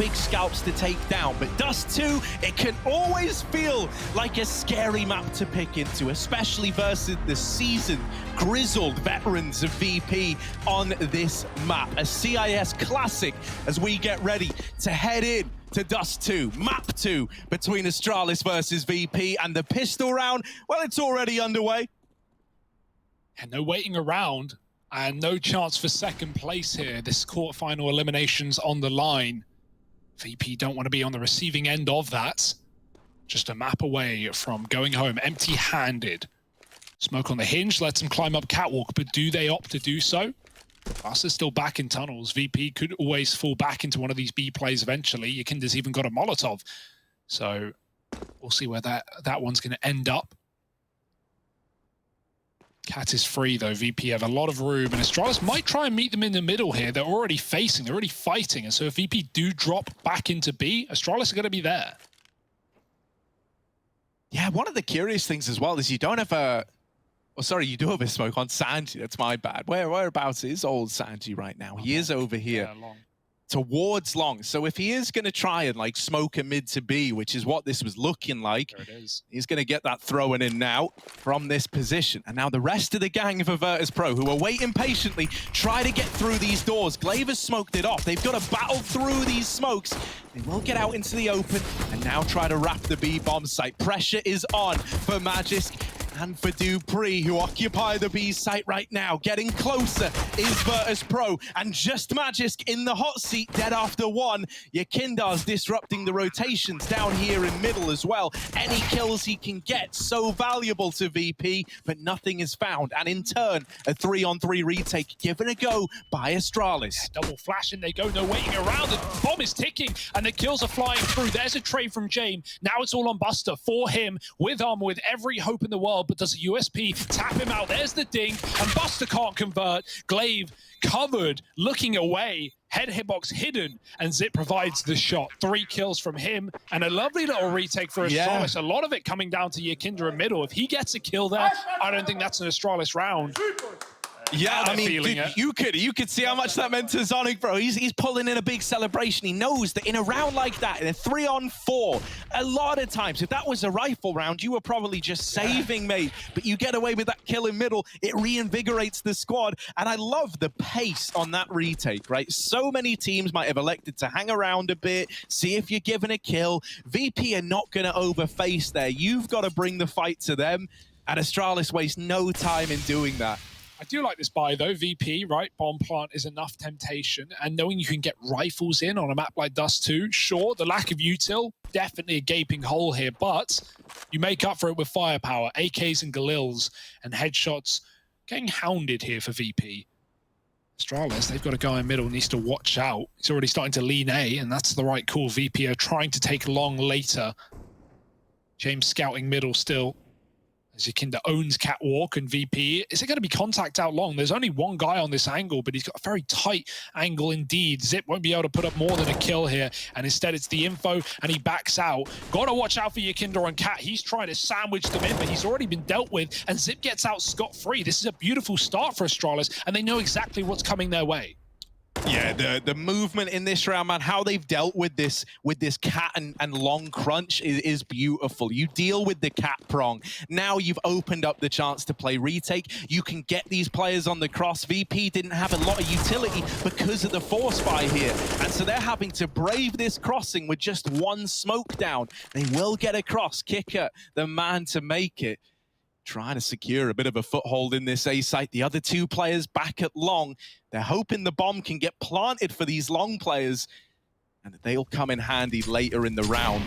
big scalps to take down. But Dust2, it can always feel like a scary map to pick into, especially versus the seasoned, grizzled veterans of VP on this map. A CIS classic as we get ready to head in to Dust2, map 2 between Astralis versus VP, and the pistol round, well, it's already underway. And no waiting around, and no chance for second place here. This quarterfinal elimination's on the line. VP don't want to be on the receiving end of that. Just a map away from going home empty-handed. Smoke on the hinge lets them climb up catwalk, but do they opt to do so? Buster's still back in tunnels. VP could always fall back into one of these B plays eventually. Yakinda's even got a Molotov. So we'll see where that one's going to end up. Cat is free though. VP have a lot of room, and Astralis might try and meet them in the middle here. They're already facing, they're already fighting, and so if VP do drop back into B, Astralis are going to be there. Yeah, one of the curious things as well is you don't have a... Oh, sorry, you do have a smoke on Sanji. That's my bad. Whereabouts is old Sanji right now? He is over here. Yeah, long. Towards long. So if he is going to try and like smoke a mid to B, which is what this was looking like, There it is. he's going to get that thrown in now from this position. And now the rest of the gang of Virtus.pro, who are waiting patiently, try to get through these doors. Glaive has smoked it off. They've got to battle through these smokes. They will get out into the open and now try to wrap the B bomb site. Pressure is on for Magisk and for Dupree, who occupy the B site right now. Getting closer is Virtus.pro, and just Magisk in the hot seat, dead after one. Yakinda's disrupting the rotations down here in middle as well. Any kills he can get, so valuable to VP, but nothing is found. And in turn, a 3-on-3 retake given a go by Astralis. Double flash and they go, no waiting around. The bomb is ticking and the kills are flying through. There's a trade from James. Now it's all on Buster for him with armor, with every hope in the world. But does a USP tap him out? There's the ding, and Buster can't convert. Glaive covered, looking away. Head hitbox hidden, and Zip provides the shot. 3 kills from him, and a lovely little retake for Astralis. A lot of it coming down to Yakinda in middle. If he gets a kill there, I don't think that's an Astralis round. Yeah, I mean, dude, you could see how much that meant to Zonic, bro. He's pulling in a big celebration. He knows that in a round like that, in a 3-on-4, a lot of times, if that was a rifle round, you were probably just saving, mate. But you get away with that kill in middle, it reinvigorates the squad. And I love the pace on that retake, right? So many teams might have elected to hang around a bit, see if you're given a kill. VP are not going to overface there. You've got to bring the fight to them. And Astralis wastes no time in doing that. I do like this buy though, VP, right? Bomb plant is enough temptation, and knowing you can get rifles in on a map like Dust2, sure, the lack of util, definitely a gaping hole here, but you make up for it with firepower, AKs and Galils, and headshots getting hounded here for VP. Astralis, they've got to go in middle, needs to watch out. He's already starting to lean A, and that's the right call. VP are trying to take long later. James scouting middle still. As Yakinda owns catwalk, and VP, is it going to be contact out long? There's only one guy on this angle, but he's got a very tight angle indeed. Zip won't be able to put up more than a kill here, and instead it's the info, and he backs out. Got to watch out for Yakinda on Cat. He's trying to sandwich them in, but he's already been dealt with, and Zip gets out scot-free. This is a beautiful start for Astralis, and they know exactly what's coming their way. Yeah, the movement in this round, man, how they've dealt with this cat and long crunch is beautiful. You deal with the cat prong. Now you've opened up the chance to play retake. You can get these players on the cross. VP didn't have a lot of utility because of the force buy here. And so they're having to brave this crossing with just one smoke down. They will get across. Kicker, the man to make it. Trying to secure a bit of a foothold in this A site. The other 2 players back at long. They're hoping the bomb can get planted for these long players, and they'll come in handy later in the round.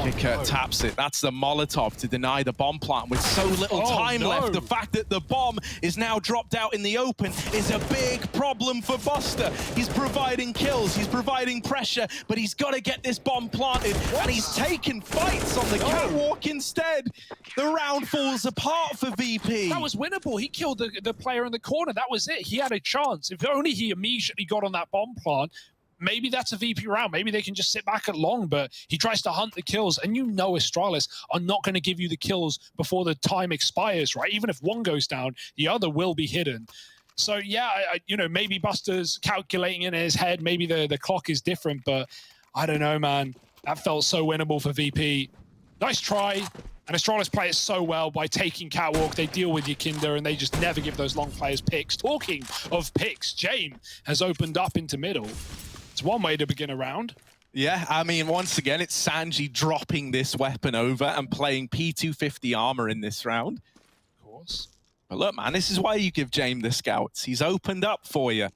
Kicker taps it. That's the Molotov to deny the bomb plant with so little time left. The fact that the bomb is now dropped out in the open is a big problem for Buster. He's providing kills, he's providing pressure, but he's got to get this bomb planted, and he's taking fights on the catwalk instead. The round falls apart for VP. That was winnable. He killed the player in the corner. That was it. He had a chance. If only he immediately got on that bomb plant, maybe that's a VP round. Maybe they can just sit back at long, but he tries to hunt the kills. And you know Astralis are not going to give you the kills before the time expires, right? Even if one goes down, the other will be hidden. So yeah, you know, maybe Buster's calculating in his head. Maybe the clock is different, but I don't know, man. That felt so winnable for VP. Nice try. And Astralis play it so well by taking Catwalk. They deal with Yakinda, and they just never give those long players picks. Talking of picks, James has opened up into middle. It's one way to begin a round. Yeah, I mean, once again, it's Sanji dropping this weapon over and playing P250 armor in this round. Of course. But look, man, this is why you give James the scouts. He's opened up for you.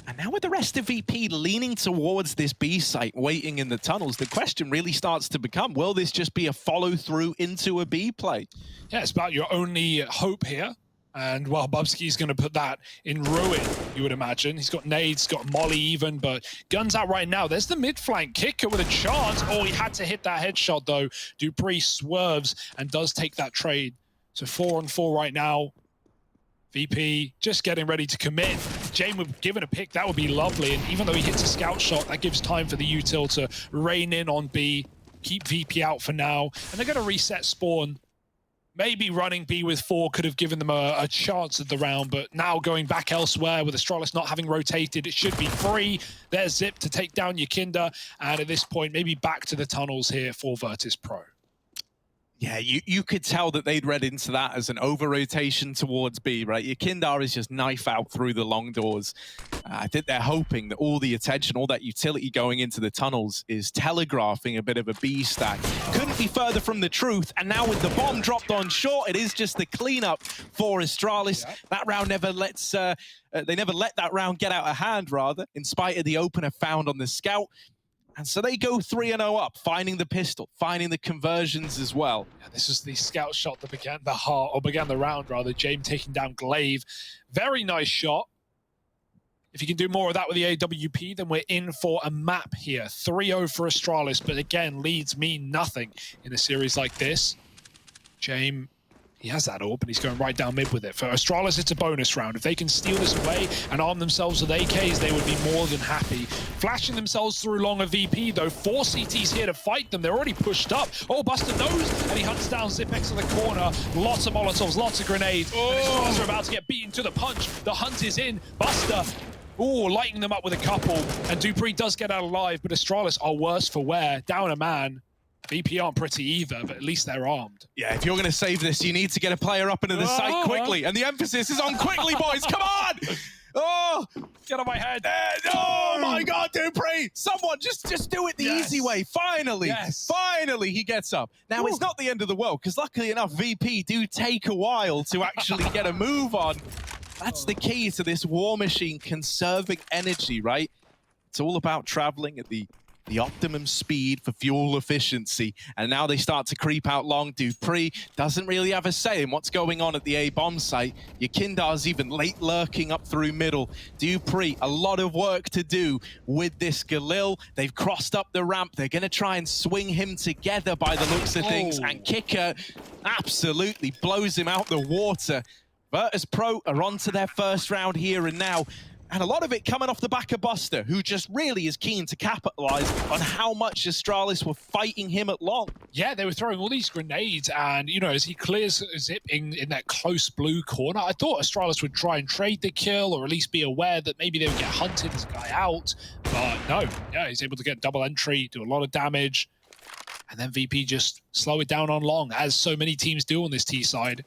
And now with the rest of VP leaning towards this B site, waiting in the tunnels, the question really starts to become, will this just be a follow-through into a B play? Yeah, it's about your only hope here. And, well, Bubsky's going to put that in ruin, you would imagine. He's got nades, got Molly even, but guns out right now. There's the mid-flank kicker with a chance. Oh, he had to hit that headshot, though. Dupree swerves and does take that trade. So 4-on-4 right now. VP just getting ready to commit. Jane would give it a pick. That would be lovely. And even though he hits a scout shot, that gives time for the util to rein in on B, keep VP out for now. And they're going to reset spawn. Maybe running B with 4 could have given them a chance at the round, but now going back elsewhere with Astralis not having rotated, it should be free. There's Zip to take down Yakinda, and at this point, maybe back to the tunnels here for Virtus.pro. Yeah, you could tell that they'd read into that as an over-rotation towards B, right? Yakinda is just knife out through the long doors. I think they're hoping that all the attention, all that utility going into the tunnels is telegraphing a bit of a B stack. Couldn't be further from the truth, and now with the bomb dropped on short, it is just the cleanup for Astralis. Yep. That round never lets... they never let that round get out of hand, rather, in spite of the opener found on the scout. And so they go 3-0 up, finding the pistol, finding the conversions as well. Yeah, this is the scout shot that began the round, rather. James taking down Glaive. Very nice shot. If you can do more of that with the AWP, then we're in for a map here. 3-0 for Astralis, but again, leads mean nothing in a series like this. James, he has that AWP, but he's going right down mid with it. For Astralis, it's a bonus round. If they can steal this away and arm themselves with AKs, they would be more than happy. Flashing themselves through long of VP, though. 4 CTs here to fight them. They're already pushed up. Oh, Buster knows, and he hunts down Zipex to the corner. Lots of Molotovs, lots of grenades. Oh. And Astralis are about to get beaten to the punch. The hunt is in. Buster, lighting them up with a couple. And Dupree does get out alive, but Astralis are worse for wear. Down a man. VP aren't pretty either, but at least they're armed. Yeah, if you're going to save this, you need to get a player up into the site quickly. And the emphasis is on quickly, boys. Come on! Oh, get on my head. Oh, my God, Dupree. Someone just do it the easy way. Finally, finally he gets up. Now, it's not the end of the world, because luckily enough, VP do take a while to actually get a move on. That's the key to this war machine, conserving energy, right? It's all about traveling at the optimum speed for fuel efficiency. And now they start to creep out long. Dupree doesn't really have a say in what's going on at the A-bomb site. Yakinda's even late lurking up through middle. Dupree, a lot of work to do with this Galil. They've crossed up the ramp. They're going to try and swing him together by the looks of things. And Kicker absolutely blows him out the water. Virtus.pro are on to their first round here and now. And a lot of it coming off the back of Buster, who just really is keen to capitalize on how much Astralis were fighting him at long. Yeah, they were throwing all these grenades, and, you know, as he clears Zip in that close blue corner, I thought Astralis would try and trade the kill, or at least be aware that maybe they would get hunted as a guy out. But no, yeah, he's able to get double entry, do a lot of damage, and then VP just slow it down on long, as so many teams do on this T side.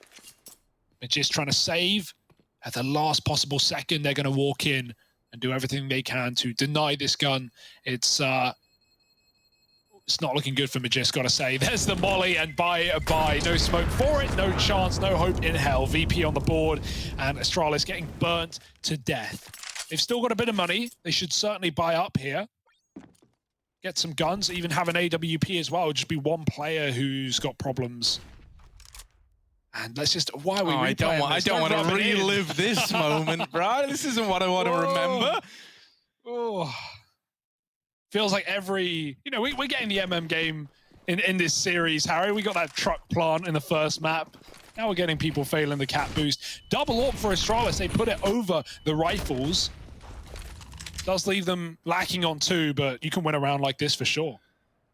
They're just trying to save. At the last possible second, they're going to walk in and do everything they can to deny this gun. It's not looking good for Magis, got to say. There's the molly, and bye. No smoke for it, no chance, no hope in hell. VP on the board, and Astralis getting burnt to death. They've still got a bit of money. They should certainly buy up here. Get some guns, even have an AWP as well. It'll just be one player who's got problems. And let's just, why are we I don't want to relive this moment, bro. This isn't what I want to remember. Oh. Feels like every, you know, we're getting the MM game in this series, Harry. We got that truck plant in the first map. Now we're getting people failing the cat boost. Double AWP for Astralis. They put it over the rifles. Does leave them lacking on 2, but you can win a round like this for sure.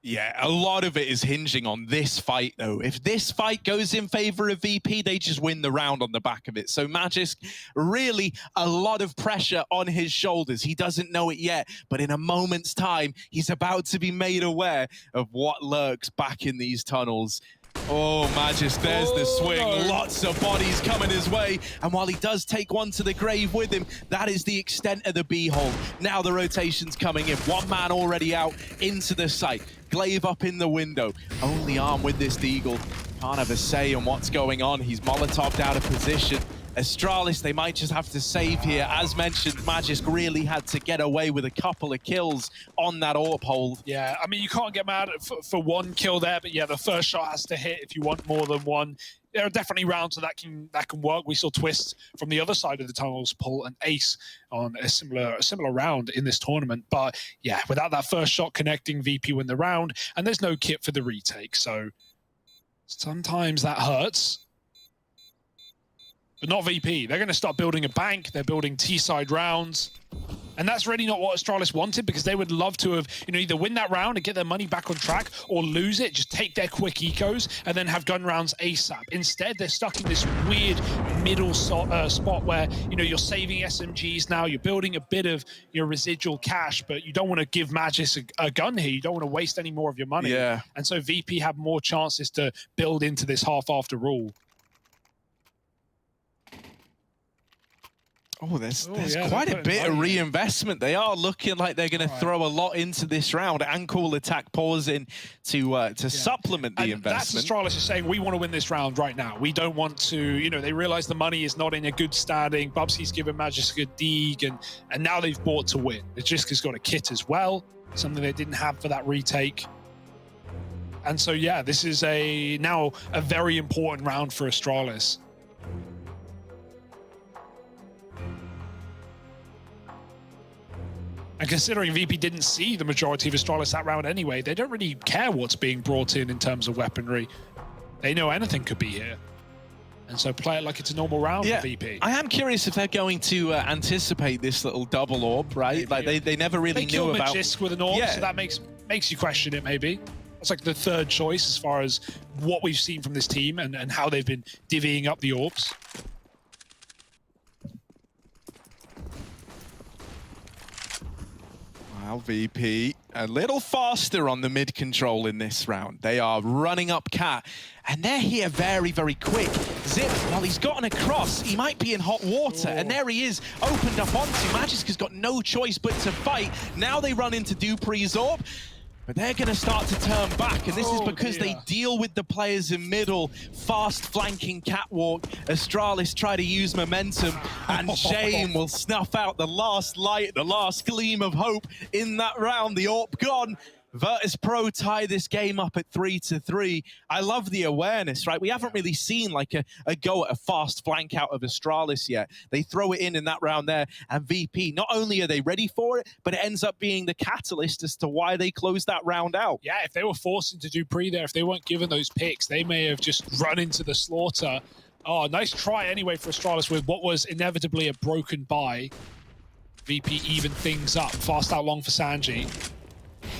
Yeah, a lot of it is hinging on this fight, though. If this fight goes in favor of VP, they just win the round on the back of it. So Magisk, really a lot of pressure on his shoulders. He doesn't know it yet, but in a moment's time, he's about to be made aware of what lurks back in these tunnels. Oh, Magisk, there's the swing. No. Lots of bodies coming his way. And while he does take one to the grave with him, that is the extent of the B-hole. Now the rotation's coming in. One man already out into the site. Glaive up in the window. Only armed with this Deagle. Can't have a say on what's going on. He's Molotov'd out of position. Astralis, they might just have to save here. As mentioned, Magisk really had to get away with a couple of kills on that AWP hold. Yeah, I mean, you can't get mad for one kill there, but yeah, the first shot has to hit if you want more than one. There are definitely rounds that can work. We saw Twist from the other side of the tunnels pull an ace on a similar round in this tournament. But yeah, without that first shot connecting, VP win the round, and there's no kit for the retake. So sometimes that hurts. But not VP. They're going to start building a bank. They're building T-side rounds. And that's really not what Astralis wanted, because they would love to have, either win that round and get their money back on track, or lose it, just take their quick ecos, and then have gun rounds ASAP. Instead, they're stuck in this weird middle spot where, you're saving SMGs now, you're building a bit of your residual cash, but you don't want to give Magisk a gun here. You don't want to waste any more of your money. Yeah. And so VP have more chances to build into this half after rule. Oh, there's quite a bit of reinvestment. They are looking like they're going to throw a lot into this round, and Cool Attack pausing to supplement the investment. That's Astralis is saying, we want to win this round right now. We don't want to, they realize the money is not in a good standing. Bubsky's given Magisk a dig, and now they've bought to win. Magisk got a kit as well, something they didn't have for that retake. And so, yeah, this is now a very important round for Astralis. And considering VP didn't see the majority of Astralis that round anyway, they don't really care what's being brought in terms of weaponry. They know anything could be here. And so play it like it's a normal round for VP. I am curious if they're going to anticipate this little double AWP, right? Maybe. Like they never really knew about... Magisk with an AWP, so that makes you question it, maybe. That's like the third choice as far as what we've seen from this team and how they've been divvying up the AWPs. Well, VP a little faster on the mid control in this round. They are running up Cat, and they're here very, very quick. Zip, while he's gotten across, he might be in hot water, and there he is, opened up onto. Magisk has got no choice but to fight. Now they run into Dupree's AWP, but they're going to start to turn back, and this is because they deal with the players in middle. Fast flanking catwalk. Astralis try to use momentum, and Shane will snuff out the last light, the last gleam of hope in that round. The AWP gone. Virtus.pro tie this game up at 3-3. I love the awareness, right? We haven't really seen like a go at a fast flank out of Astralis yet. They throw it in that round there, and VP, not only are they ready for it, but it ends up being the catalyst as to why they closed that round out. Yeah, if they were forced into Dupree there, if they weren't given those picks, they may have just run into the slaughter. Oh, nice try anyway for Astralis with what was inevitably a broken buy. VP even things up. Fast out long for Sanji.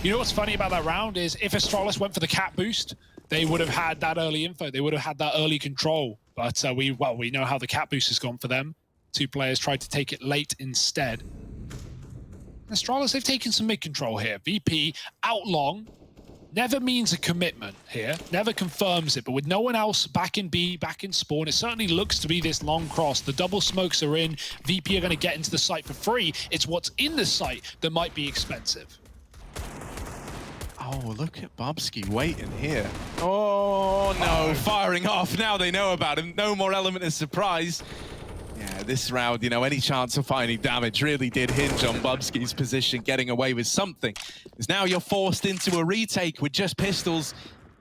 You know what's funny about that round is if Astralis went for the cat boost, they would have had that early info. They would have had that early control. But we know how the cat boost has gone for them. Two players tried to take it late instead. Astralis, they've taken some mid-control here. VP out long never means a commitment here. Never confirms it. But with no one else back in B, back in spawn, it certainly looks to be this long cross. The double smokes are in. VP are going to get into the site for free. It's what's in the site that might be expensive. Oh, look at Bubsky waiting here. Oh, no, firing off. Now they know about him. No more element of surprise. Yeah, this round, any chance of finding damage really did hinge on Bubsky's position, getting away with something. Because now you're forced into a retake with just pistols.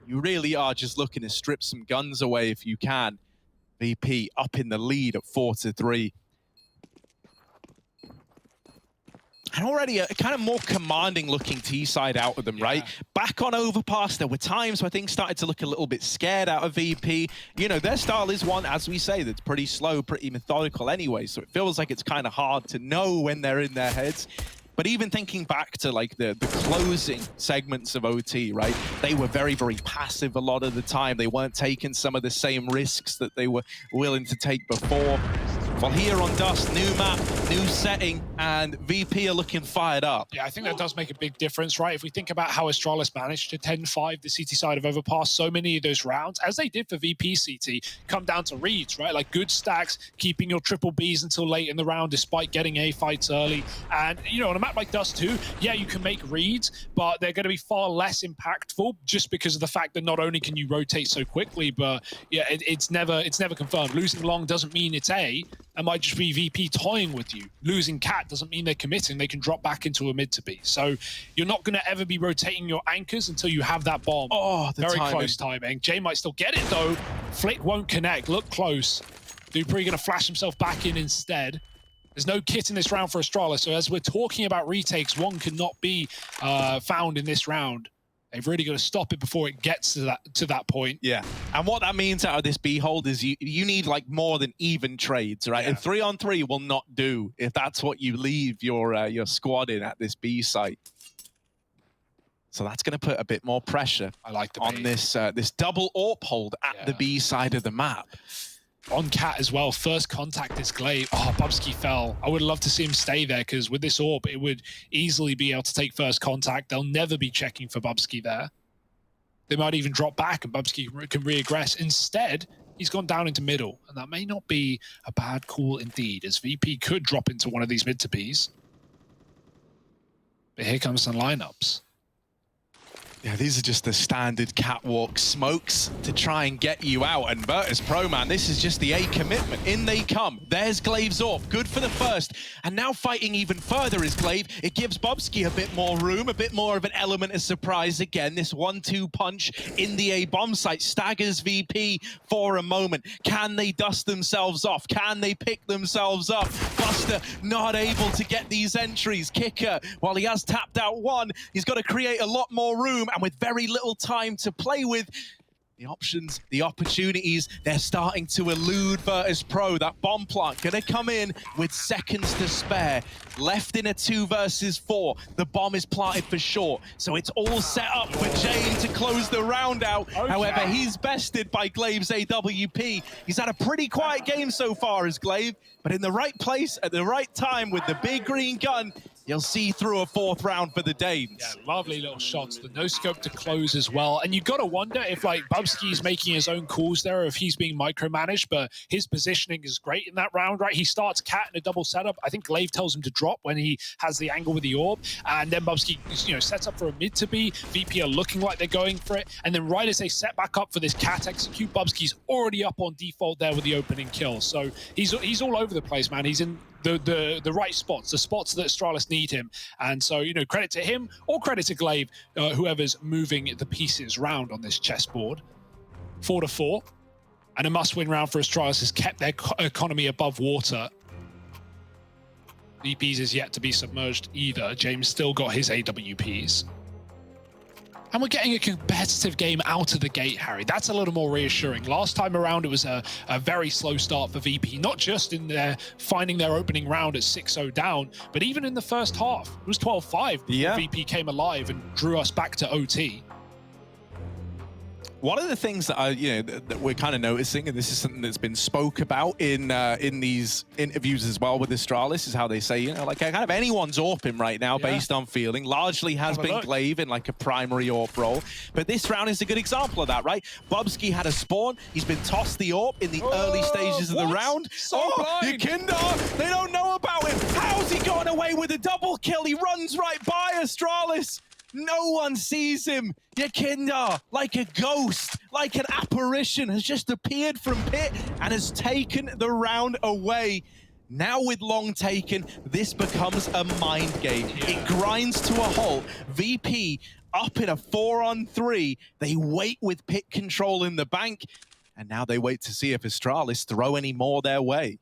You really are just looking to strip some guns away if you can. VP up in the lead at 4-3. And already a kind of more commanding looking T-side out of them, right? Back on overpass, there were times where things started to look a little bit scared out of VP. Their style is one, as we say, that's pretty slow, pretty methodical anyway, so it feels like it's kind of hard to know when they're in their heads. But even thinking back to like the closing segments of OT, right? They were very, very passive a lot of the time. They weren't taking some of the same risks that they were willing to take before. Well, here on Dust, new map, new setting, and VP are looking fired up. Yeah, I think that does make a big difference, right? If we think about how Astralis managed to 10-5 the CT side of Overpass, so many of those rounds, as they did for VP CT, come down to reads, right? Like good stacks, keeping your triple Bs until late in the round despite getting A fights early. And, you know, on a map like Dust2, yeah, you can make reads, but they're going to be far less impactful just because of the fact that not only can you rotate so quickly, but yeah, it's never confirmed. Losing long doesn't mean it's A. It might just be VP toying with you. Losing Cat doesn't mean they're committing. They can drop back into a mid to B. So you're not going to ever be rotating your anchors until you have that bomb. Oh, the very timing. close timing. Jay might still get it though. Flick won't connect. Look close. Dupree going to flash himself back in instead. There's no kit in this round for Astralis. So as we're talking about retakes, one cannot be found in this round. They've really got to stop it before it gets to that point. Yeah, and what that means out of this B hold is you need like more than even trades, right? Yeah. And 3-on-3 will not do if that's what you leave your squad in at this B site. So that's going to put a bit more pressure on this this double AWP hold at the B side of the map. On Cat as well, first contact is Glaive. Oh, Bubsky fell. I would love to see him stay there because with this AWP, it would easily be able to take first contact. They'll never be checking for Bubsky there. They might even drop back and Bubsky can reaggress. Instead, he's gone down into middle, and that may not be a bad call indeed, as VP could drop into one of these mid to Bs. But here comes some lineups. Yeah, these are just the standard catwalk smokes to try and get you out. And Virtus.pro, man, this is just the A commitment. In they come. There's Glaive's AWP. Good for the first. And now fighting even further is Glaive. It gives Bubsky a bit more room, a bit more of an element of surprise again. This 1-2 punch in the A bomb site staggers VP for a moment. Can they dust themselves off? Can they pick themselves up? Buster not able to get these entries. Kicker, while he has tapped out one, he's got to create a lot more room. And with very little time to play with, the options, the opportunities, they're starting to elude Virtus.pro. That bomb plant gonna come in with seconds to spare. Left in a 2 versus 4. The bomb is planted for short. So it's all set up for Jane to close the round out. Okay. However, he's bested by Glaive's AWP. He's had a pretty quiet game so far as Glaive, but in the right place at the right time with the big green gun, you'll see through a 4th round for the Danes. Yeah, lovely little shots. The no scope to close as well. And you got to wonder if like Bubsky's making his own calls there, or if he's being micromanaged, but his positioning is great in that round, right? He starts Cat in a double setup. I think Glaive tells him to drop when he has the angle with the AWP. And then Bubsky, you know, sets up for a mid to B. VP are looking like they're going for it. And then right as they set back up for this Cat execute, Bubsky's already up on default there with the opening kill. So he's all over the place, man. He's in the right spots, the spots that Astralis need him. And so, you know, credit to him or credit to Glaive, whoever's moving the pieces round on this chessboard. 4-4. And a must-win round for Astralis has kept their economy above water. VPs is yet to be submerged either. James still got his AWPs. And we're getting a competitive game out of the gate, Harry. That's a little more reassuring. Last time around, it was a very slow start for VP, not just in their finding their opening round at 6-0 down, but even in the first half. It was 12-5 before VP came alive and drew us back to OT. One of the things that that we're kind of noticing, and this is something that's been spoke about in these interviews as well with Astralis, is how they say, you know, like kind of anyone's AWPing right now based on feeling. Largely has been Glaive in like a primary AWP role, but this round is a good example of that, right? Bubsky had a spawn. He's been tossed the AWP in the early stages of the round. Yakinda, they don't know about him. How's he gotten away with a double kill? He runs right by Astralis. No one sees him. Yakinda, like a ghost, like an apparition, has just appeared from pit and has taken the round away. Now with long taken, this becomes a mind game. It grinds to a halt. VP up in a 4-on-3. They wait with pit control in the bank, and now they wait to see if Astralis throw any more their way.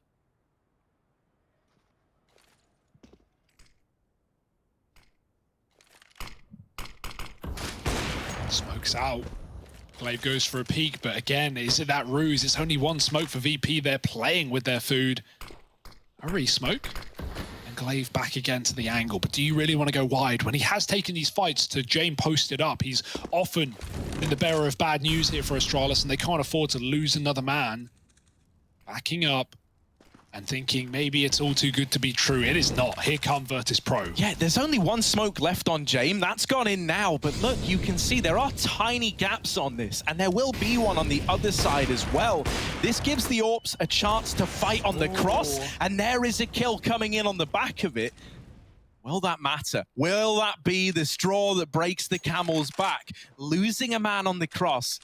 Smokes out. Glaive goes for a peek, but again, is it that ruse? It's only one smoke for VP. They're playing with their food. A re-smoke. And Glaive back again to the angle, but do you really want to go wide? When he has taken these fights to Jame posted up, he's often been the bearer of bad news here for Astralis, and they can't afford to lose another man. Backing up and thinking maybe it's all too good to be true. It is not. Here come Virtus.pro. Yeah, there's only one smoke left on Jame. That's gone in now, but look, you can see there are tiny gaps on this, and there will be one on the other side as well. This gives the AWPs a chance to fight on the cross, and there is a kill coming in on the back of it. Will that matter? Will that be the straw that breaks the camel's back? Losing a man on the cross.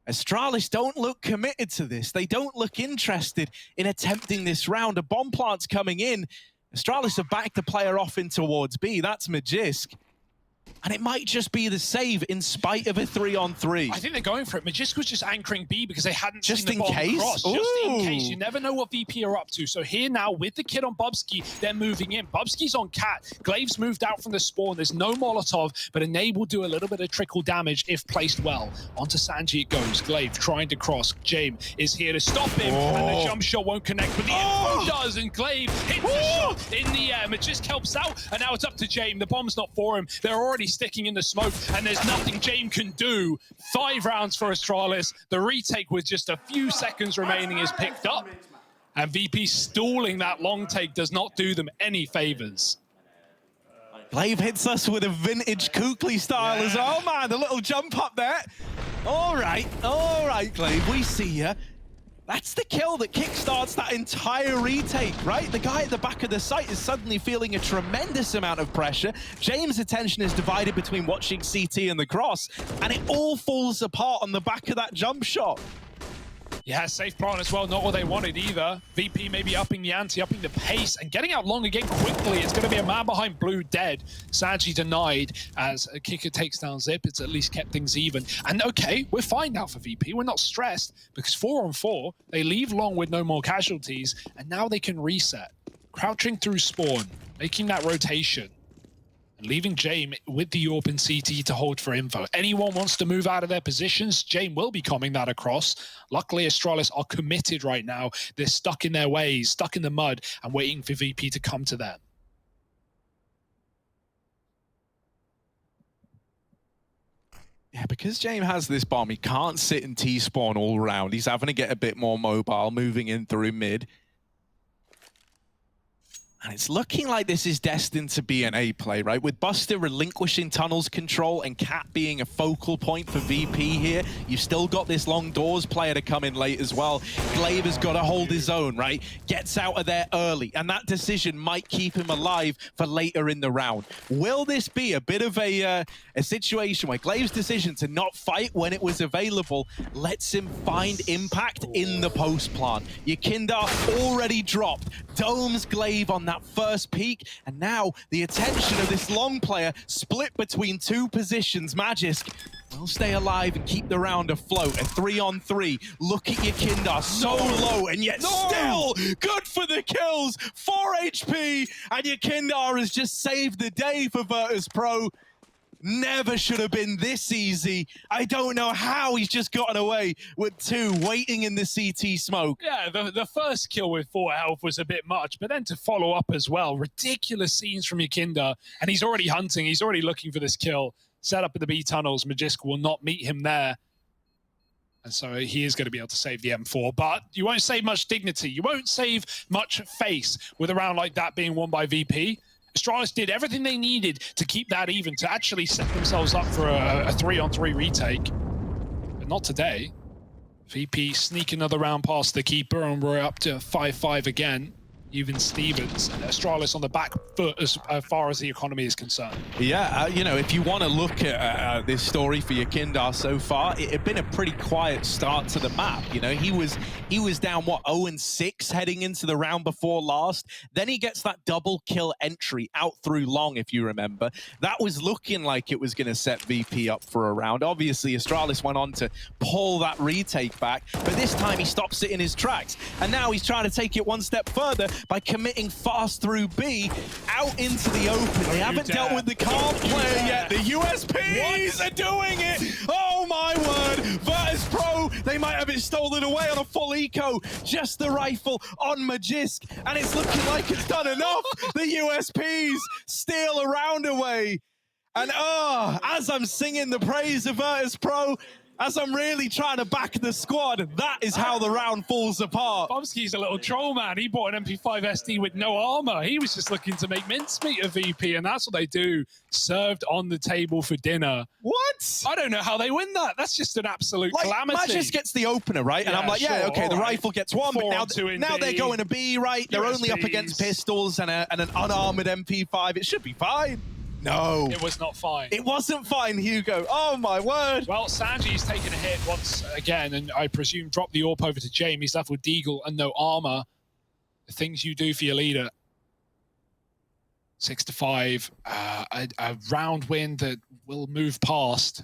Astralis don't look committed to this. They don't look interested in attempting this round. A bomb plant's coming in. Astralis have backed the player off in towards B. That's Magisk. And it might just be the save in spite of a 3-on-3. I think they're going for it. Magisk was just anchoring B because they hadn't just seen the bomb cross. Ooh. Just in case. You never know what VP are up to. So here now, with the kid on Bubsky, they're moving in. Bubsky's on Cat. Glaive's moved out from the spawn. There's no Molotov, but Enable will do a little bit of trickle damage if placed well. Onto Sanji it goes. Glaive trying to cross. Jame is here to stop him, and the jump shot won't connect, but the info does, and Glaive hits the shot in the air. Magisk helps out, and now it's up to Jame. The bomb's not for him. They're already sticking in the smoke, and there's nothing Jame can do. 5 rounds for Astralis. The retake with just a few seconds remaining is picked up, and VP stalling that long take does not do them any favors. Glaive hits us with a vintage Kukli style as well. Oh man, the little jump up there. All right, Glaive, we see you. That's the kill that kickstarts that entire retake, right? The guy at the back of the site is suddenly feeling a tremendous amount of pressure. James' attention is divided between watching CT and the cross, and it all falls apart on the back of that jump shot. Yeah, safe plant as well, not what they wanted either. VP maybe upping the ante, upping the pace, and getting out long again quickly. It's going to be a man behind blue dead. Sanji denied as a kicker takes down Zip. It's at least kept things even. And okay, we're fine now for VP. We're not stressed because 4-on-4, they leave long with no more casualties, and now they can reset. Crouching through spawn, making that rotation. And leaving Jame with the AWP and CT to hold for info. Anyone wants to move out of their positions, Jame will be coming that across. Luckily, Astralis are committed right now. They're stuck in their ways, stuck in the mud, and waiting for VP to come to them. Yeah, because Jame has this bomb, he can't sit and T-spawn all around. He's having to get a bit more mobile, moving in through mid. And it's looking like this is destined to be an A play, right? With Buster relinquishing tunnels control and Cat being a focal point for VP here, you've still got this long doors player to come in late as well. Glaive has got to hold his own, right? Gets out of there early, and that decision might keep him alive for later in the round. Will this be a bit of a situation where Glaive's decision to not fight when it was available lets him find impact in the post plant? Yakindar already dropped. Domes Glaive on that first peak, and now the attention of this long player split between 2 positions. Magisk will stay alive and keep the round afloat. A 3-on-3. Look at Yakindar, so low, and yet still good for the kills. 4 HP, and Yakindar has just saved the day for Virtus.pro. Never should have been this easy. I don't know how he's just gotten away with 2 waiting in the CT smoke. Yeah, the first kill with 4 health was a bit much, but then to follow up as well, ridiculous scenes from Yakindar, and he's already hunting, he's already looking for this kill. Set up in the B tunnels, Magisk will not meet him there. And so he is going to be able to save the M4, but you won't save much dignity. You won't save much face with a round like that being won by VP. Astralis did everything they needed to keep that even, to actually set themselves up for a 3-on-3 retake. But not today. VP sneak another round past the keeper, and we're up to 5-5 again. Even Stevens, and Astralis on the back foot as far as the economy is concerned. Yeah, you know, if you want to look at this story for Yakindar so far, it had been a pretty quiet start to the map. You know, he was down, what, 0-6 heading into the round before last. Then he gets that double kill entry out through long, if you remember. That was looking like it was going to set VP up for a round. Obviously, Astralis went on to pull that retake back, but this time he stops it in his tracks. And now he's trying to take it one step further by committing fast through B out into the open. They haven't dealt with the card player yet. The USPs are doing it. Oh my word. Virtus.pro, they might have it He's stolen away on a full eco. Just the rifle on Magisk. And it's looking like it's done enough. The USPs steal a round away. And as I'm singing the praise of Virtus.pro, as I'm really trying to back the squad, that is how the round falls apart. Bobsky's a little troll, man. He bought an MP5 SD with no armor. He was just looking to make mincemeat of VP, and that's what they do. Served on the table for dinner. What? I don't know how they win that. That's just an absolute calamity. Magisk gets the opener, right? And I'm like, yeah, okay, the rifle gets one, but now they're going to B, right? They're only up against pistols and an unarmored MP5. It should be fine. No. It was not fine. It wasn't fine, Hugo. Oh, my word. Well, Sanji's taken a hit once again, and I presume dropped the AWP over to Jaime. He's left with Deagle and no armor. The things you do for your leader. 6-5. A round win that will move past.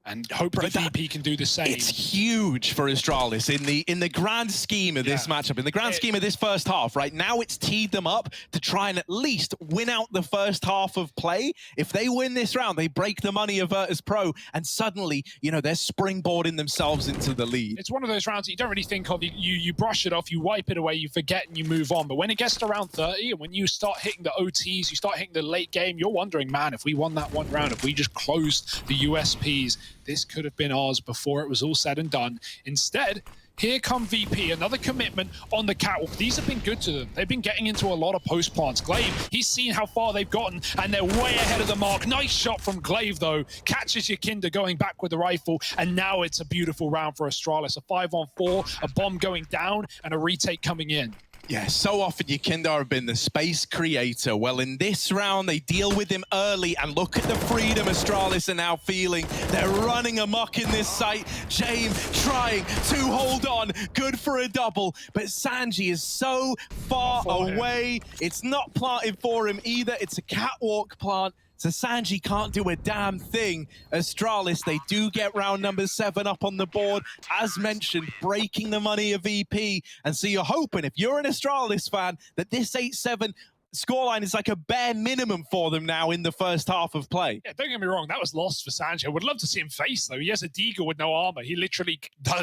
And hope that VP can do the same. It's huge for Astralis in the grand scheme of this matchup, in the grand scheme of this first half, right? Now it's teed them up to try and at least win out the first half of play. If they win this round, they break the money of Virtus.pro, and suddenly, you know, they're springboarding themselves into the lead. It's one of those rounds that you don't really think of. You brush it off, you wipe it away, you forget, and you move on. But when it gets to round 30, and when you start hitting the OTs, you start hitting the late game, you're wondering, man, if we won that one round, if we just closed the USPs, this could have been ours before it was all said and done. Instead, here come VP, another commitment on the catwalk. These have been good to them. They've been getting into a lot of post plants. Glaive, he's seen how far they've gotten, and they're way ahead of the mark. Nice shot from Glaive, though. Catches your Kinder going back with the rifle, and now it's a beautiful round for Astralis. A 5-on-4, a bomb going down, and a retake coming in. Yeah, so often Yekindar have been the space creator. Well, in this round, they deal with him early, and look at the freedom Astralis are now feeling. They're running amok in this site. Jaime trying to hold on. Good for a double, but Sanji is so far away. It's not planted for him either. It's a catwalk plant. So Sanji can't do a damn thing. Astralis, they do get round number 7 up on the board. As mentioned, breaking the money of VP. And so you're hoping, if you're an Astralis fan, that this 8-7 scoreline is like a bare minimum for them now in the first half of play. Yeah, don't get me wrong, that was lost for Sanji. I would love to see him face, though. He has a Deagle with no armor. He literally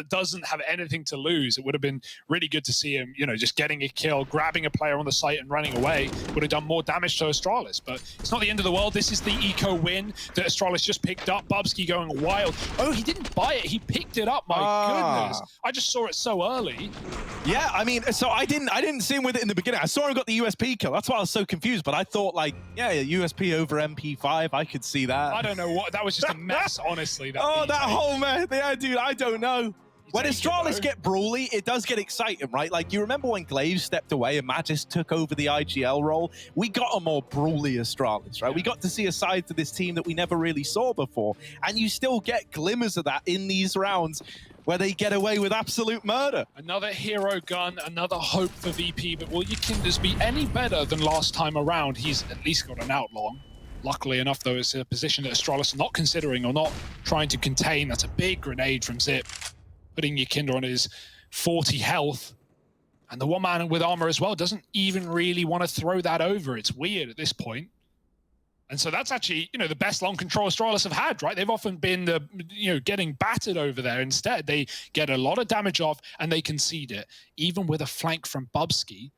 doesn't have anything to lose. It would have been really good to see him, you know, just getting a kill, grabbing a player on the site and running away. Would have done more damage to Astralis, but it's not the end of the world. This is the eco win that Astralis just picked up. Bubsky going wild. Oh, he didn't buy it. He picked it up. My goodness. I just saw it so early. Yeah, I mean, so I didn't see him with it in the beginning. I saw him got the USP kill. That's why I was so confused, but I thought, like, yeah, USP over MP5, I could see that. I don't know what, that was just a mess, honestly. That whole mess. Yeah, dude, I don't know. When Astralis get brawly, it does get exciting, right? Like, you remember when Glaive stepped away and Magisk took over the IGL role? We got a more brawly Astralis, right? We got to see a side to this team that we never really saw before. And you still get glimmers of that in these rounds where they get away with absolute murder. Another hero gun, another hope for VP, but will your Kinders be any better than last time around? He's at least got an outlaw. Luckily enough, though, it's a position that Astralis are not considering or not trying to contain. That's a big grenade from Zip, putting your Kinder on his 40 health. And the one man with armor as well doesn't even really want to throw that over. It's weird at this point. And so that's actually, you know, the best long control Astralis have had, right? They've often been, getting battered over there. Instead, they get a lot of damage off and they concede it. Even with a flank from Bubsky,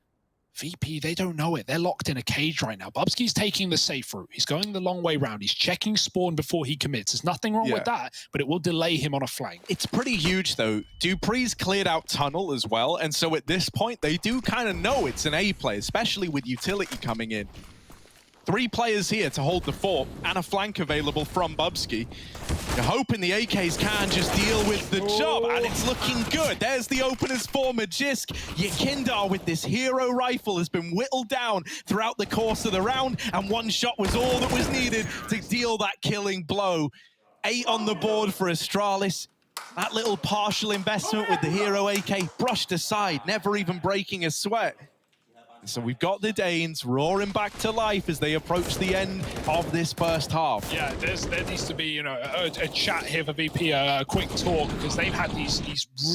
VP, they don't know it. They're locked in a cage right now. Bubsky's taking the safe route. He's going the long way round. He's checking spawn before he commits. There's nothing wrong with that, but it will delay him on a flank. It's pretty huge, though. Dupree's cleared out tunnel as well, and so at this point, they do kind of know it's an A play, especially with utility coming in. 3 players here to hold the fort, and a flank available from Bubsky. You're hoping the AKs can just deal with the job, and it's looking good. There's the openers for Magisk. Yekindar with this hero rifle has been whittled down throughout the course of the round, and 1 shot was all that was needed to deal that killing blow. 8 on the board for Astralis. That little partial investment with the hero AK brushed aside, never even breaking a sweat. So we've got the Danes roaring back to life as they approach the end of this first half. Yeah, there needs to be, you know, a chat here for VP, a quick talk, because they've had these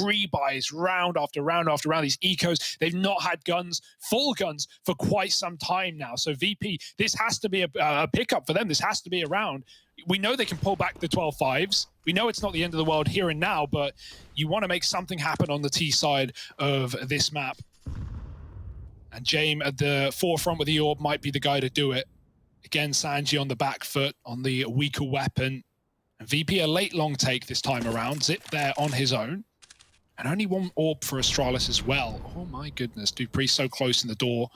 rebuys round after round after round, these ecos. They've not had guns, full guns, for quite some time now. So VP, this has to be a pickup for them. This has to be a round. We know they can pull back the 12-5s. We know it's not the end of the world here and now, but you want to make something happen on the T side of this map. And James at the forefront with the orb might be the guy to do it. Again, Sanji on the back foot, on the weaker weapon. And VP a late long take this time around. Zip there on his own. And only one orb for Astralis as well. Oh my goodness, dupreeh so close in the door.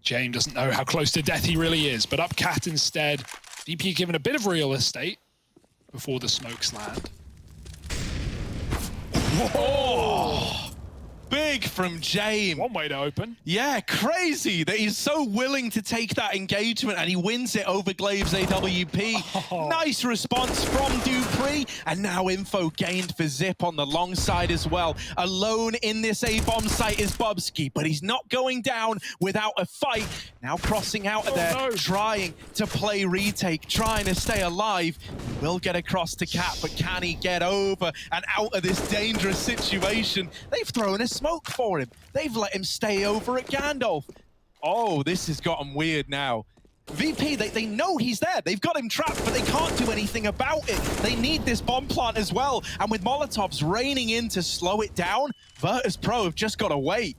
James doesn't know how close to death he really is, but up Cat instead. VP given a bit of real estate before the smokes land. Whoa! Big from James. One way to open. Yeah, crazy that he's so willing to take that engagement and he wins it over Glaive's AWP. Oh. Nice response from dupreeh, and now info gained for Zip on the long side as well. Alone in this A-bomb site is Bubsky, but he's not going down without a fight. Now crossing out of there, trying to play retake, trying to stay alive. Will get across to Cat, but can he get over and out of this dangerous situation? They've thrown a smoke for him. They've let him stay over at Gandalf. Oh, this has gotten weird now. VP, they know he's there. They've got him trapped, but they can't do anything about it. They need this bomb plant as well. And with Molotovs raining in to slow it down, Virtus.pro have just got to wait.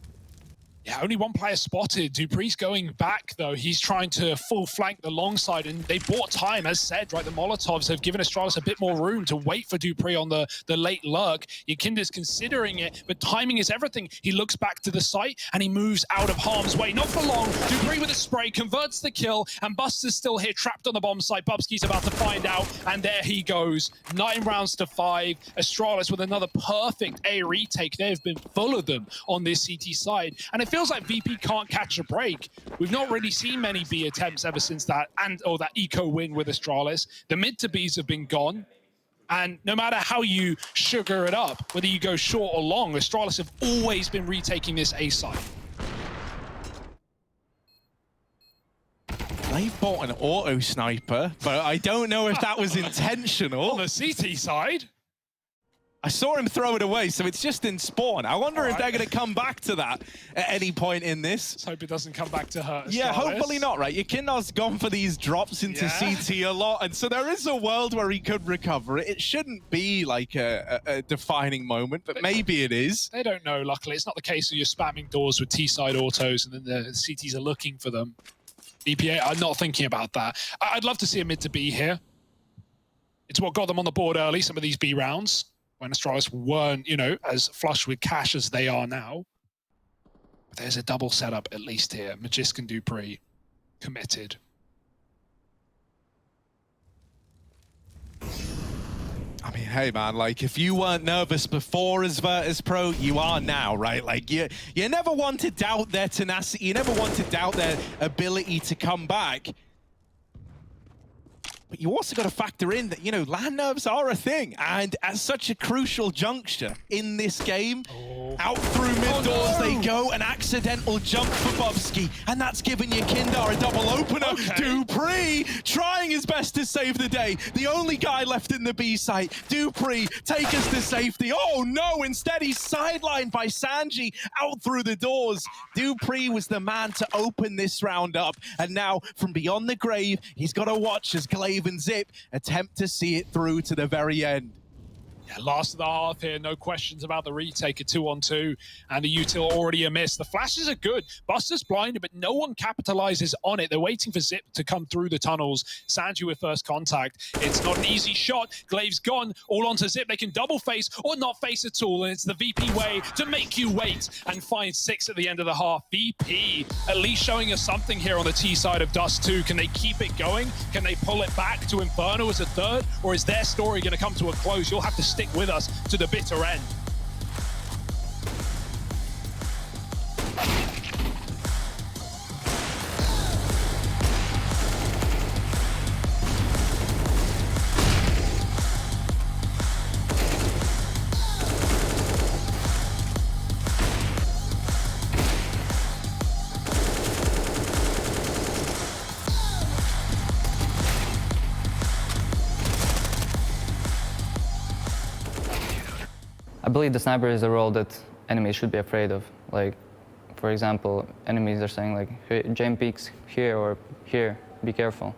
Yeah, only one player spotted. dupreeh's going back, though. He's trying to full flank the long side, and they bought time, as said, right? The Molotovs have given Astralis a bit more room to wait for dupreeh on the late lurk. Yakinda's considering it, but timing is everything. He looks back to the site, and he moves out of harm's way. Not for long. dupreeh with a spray converts the kill, and Buster's still here, trapped on the bomb site. Bubsky's about to find out, and there he goes. 9 rounds to 5. Astralis with another perfect A retake. They have been full of them on this CT side, and it feels like VP can't catch a break. We've not really seen many B attempts ever since that, or that eco win with Astralis. The mid to Bs have been gone, and no matter how you sugar it up, whether you go short or long, Astralis have always been retaking this A side. They bought an auto sniper, but I don't know if that was intentional. On the CT side, I saw him throw it away, so it's just in spawn. I wonder if they're going to come back to that at any point in this. Let's hope it doesn't come back to hurt Astralis. Yeah, hopefully not, right? Yakinda's gone for these drops into CT a lot, and so there is a world where he could recover it. It shouldn't be like a defining moment, but maybe it is. They don't know, luckily. It's not the case where you're spamming doors with T-side autos and then the CTs are looking for them. EPA are not thinking about that. I'd love to see a mid to B here. It's what got them on the board early, some of these B rounds, when Astralis weren't, you know, as flush with cash as they are now. But there's a double setup at least here. Magisk and dupreeh committed. I mean, hey man, like if you weren't nervous before as Virtus.pro, you are now, right? Like you never want to doubt their tenacity, you never want to doubt their ability to come back. But you also got to factor in that, you know, land nerves are a thing. And at such a crucial juncture in this game, out through mid doors they go, an accidental jump for Bubsky. And that's given Yakinda a double opener. dupreeh trying his best to save the day. The only guy left in the B site. dupreeh, take us to safety. Oh no, instead he's sidelined by Sanji out through the doors. dupreeh was the man to open this round up. And now from beyond the grave, he's got to watch as Glaive and Zip attempt to see it through to the very end. Yeah, last of the half here, no questions about the retake, a 2-on-2, and the util already a miss. The flashes are good. Buster's blinded, but no one capitalizes on it. They're waiting for Zip to come through the tunnels. Sanji with first contact. It's not an easy shot. Glaive's gone, all onto Zip. They can double face or not face at all, and it's the VP way to make you wait and find 6 at the end of the half. VP at least showing us something here on the T side of Dust2. Can they keep it going? Can they pull it back to Inferno as a third? Or is their story going to come to a close? You'll have to stick with us to the bitter end. believe the sniper is a role that enemies should be afraid of. Like, for example, enemies are saying like, hey, jam peaks here or here, be careful.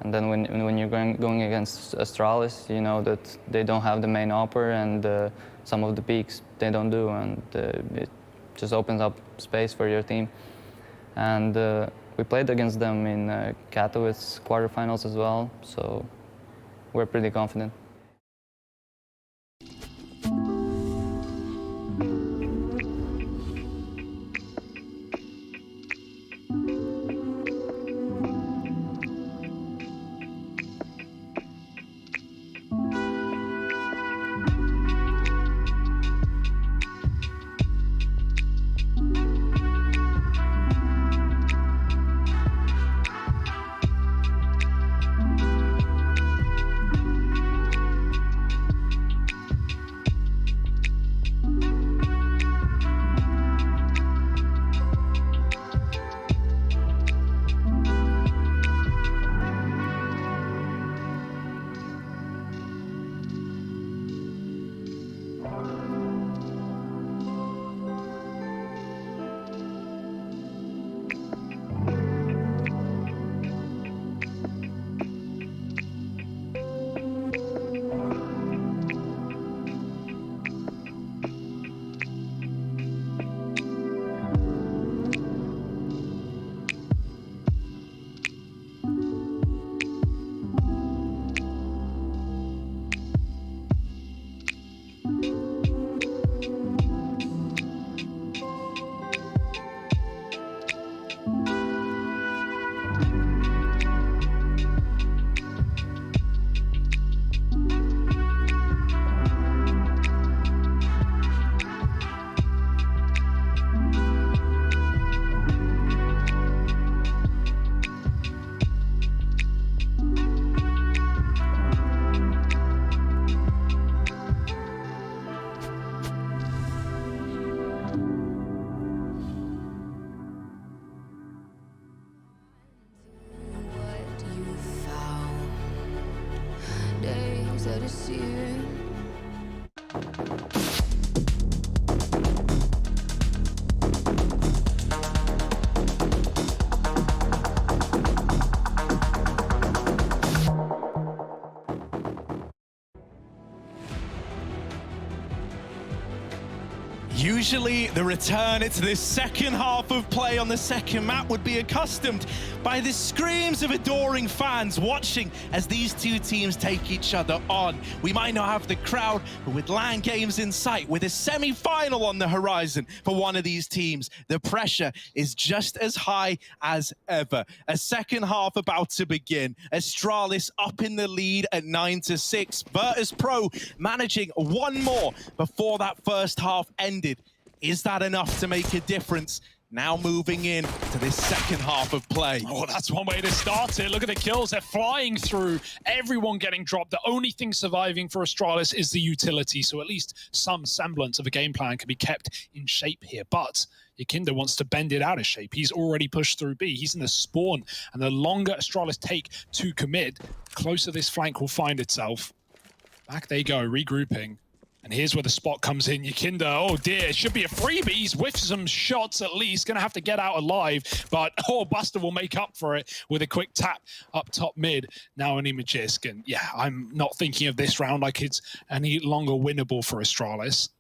And then when you're going against Astralis, you know that they don't have the main upper, and some of the peaks they don't do, and it just opens up space for your team. And we played against them in Katowice quarterfinals as well, so we're pretty confident. Usually the return to this second half of play on the second map would be accustomed by the screams of adoring fans watching as these two teams take each other on. We might not have the crowd, but with LAN games in sight, with a semi-final on the horizon for one of these teams, the pressure is just as high as ever. A second half about to begin. Astralis up in the lead at 9-6. Virtus.pro managing one more before that first half ended. Is that enough to make a difference? Now moving in to this second half of play. Oh, that's one way to start it. Look at the kills. They're flying through. Everyone getting dropped. The only thing surviving for Astralis is the utility. So at least some semblance of a game plan can be kept in shape here. But Yakinda wants to bend it out of shape. He's already pushed through B. He's in the spawn. And the longer Astralis take to commit, the closer this flank will find itself. Back they go, regrouping. And here's where the spot comes in. Yakinda, oh dear, it should be a freebie. He's whiffed some shots at least. Gonna have to get out alive. But, oh, Buster will make up for it with a quick tap up top mid. Now an Imagisk. And yeah, I'm not thinking of this round like it's any longer winnable for Astralis.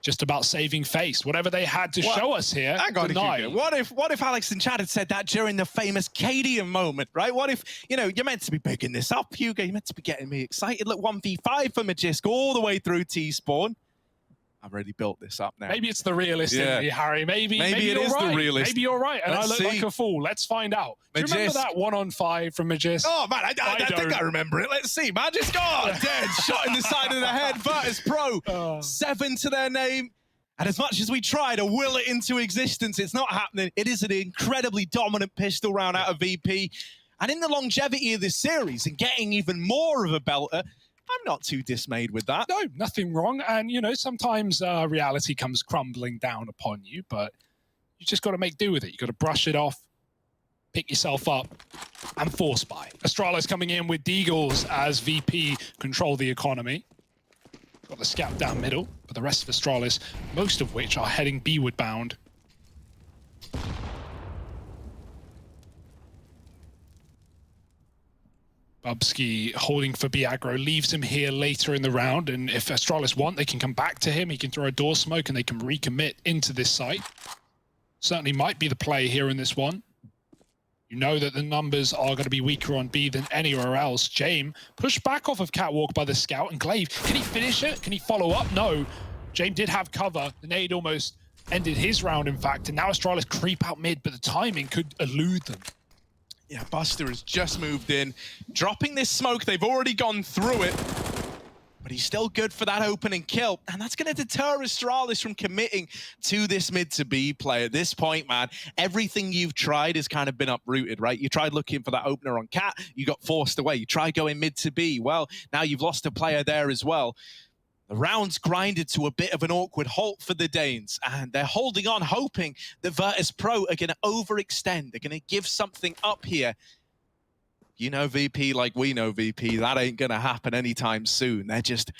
Just about saving face. Whatever they had to show us here. I got it. What if Alex and Chad had said that during the famous Cadian moment, right? What if, you know, you're meant to be bigging this up, Hugo. You're meant to be getting me excited. Look, 1v5 for Magisk all the way through T-Spawn. I've already built this up now. Maybe it's the realist in me, Harry. Maybe it is right. the realist. Maybe you're right, and Let's I look like a fool. Let's find out. Do you remember that 1-on-5 from Magisk? Oh, man, I think I remember it. Let's see. Magisk, dead. Shot in the side of the head. Virtus.pro, 7 to their name. And as much as we try to will it into existence, it's not happening. It is an incredibly dominant pistol round out of VP. And in the longevity of this series and getting even more of a belter, I'm not too dismayed with that. No, nothing wrong. And, you know, sometimes reality comes crumbling down upon you, but you just got to make do with it. You got to brush it off, pick yourself up, and force buy. Astralis coming in with Deagles as VP control the economy. Got the scout down middle, but the rest of Astralis, most of which are heading B-ward bound. Bubsky holding for B aggro, leaves him here later in the round, and if Astralis want, they can come back to him. He can throw a door smoke and they can recommit into this site. Certainly might be the play here in this one. You know that the numbers are going to be weaker on B than anywhere else. James pushed back off of Catwalk by the scout, and Glaive, can he finish it? Can he follow up? No. James did have cover. The nade almost ended his round, in fact, and now Astralis creep out mid, but the timing could elude them. Yeah, Buster has just moved in, dropping this smoke. They've already gone through it, but he's still good for that opening kill. And that's going to deter Astralis from committing to this mid to B play. At this point, man, everything you've tried has kind of been uprooted, right? You tried looking for that opener on Cat, you got forced away. You tried going mid to B. Well, now you've lost a player there as well. The round's grinded to a bit of an awkward halt for the Danes, and they're holding on, hoping that Virtus.pro are going to overextend. They're going to give something up here. You know VP like we know VP, that ain't going to happen anytime soon. They're just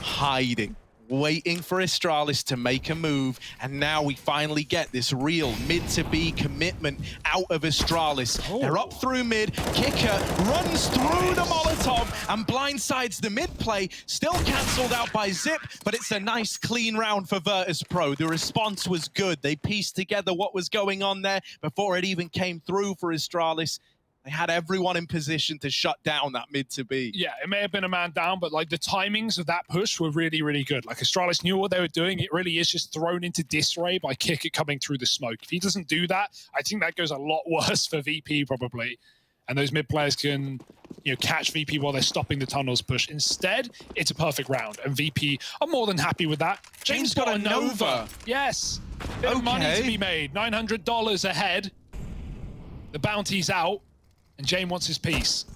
hiding, waiting for Astralis to make a move, and now we finally get this real mid-to-B commitment out of Astralis. Oh. They're up through mid, Kicker runs through the Molotov and blindsides the mid play, still cancelled out by Zip, but it's a nice clean round for Virtus.pro. The response was good. They pieced together what was going on there before it even came through for Astralis. They had everyone in position to shut down that mid to B. Yeah, it may have been a man down, but like the timings of that push were really, really good. Like Astralis knew what they were doing. It really is just thrown into disarray by Kicker coming through the smoke. If he doesn't do that, I think that goes a lot worse for VP probably. And those mid players can, you know, catch VP while they're stopping the tunnels push. Instead, it's a perfect round, and VP are more than happy with that. James got a Nova. Yes, bit of money to be made. $900 ahead. The bounty's out. And James wants his piece.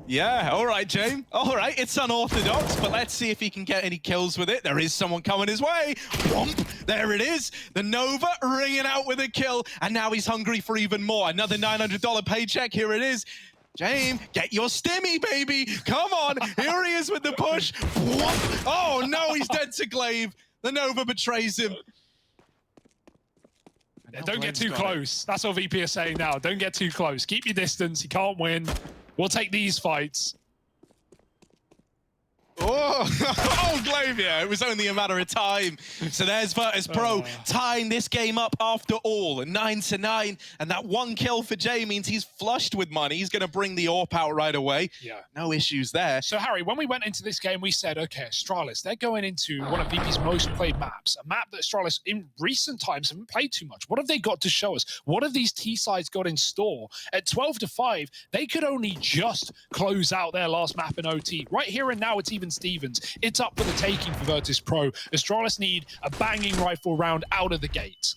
Yeah, all right, James. All right, it's unorthodox, but let's see if he can get any kills with it. There is someone coming his way. Whomp, there it is. The Nova ringing out with a kill, and now he's hungry for even more. Another $900 paycheck, here it is. James, get your stimmy, baby. Come on, here he is with the push. Whomp. Oh no, he's dead to Glaive. The Nova betrays him. Yeah, don't get too close. That's what VP is saying now. Don't get too close. Keep your distance. You can't win. We'll take these fights. Oh, oh, Glaive, yeah, it was only a matter of time. So there's Virtus.pro tying this game up after all, 9-9, and that one kill for Jay means he's flushed with money. He's going to bring the AWP out right away. Yeah. No issues there. So, Harry, when we went into this game, we said, okay, Astralis, they're going into one of VP's most played maps, a map that Astralis in recent times haven't played too much. What have they got to show us? What have these T-sides got in store? At 12-5, they could only just close out their last map in OT. Right here and now, it's even Stevens. It's up for the taking for Virtus.pro. Astralis need a banging rifle round out of the gate.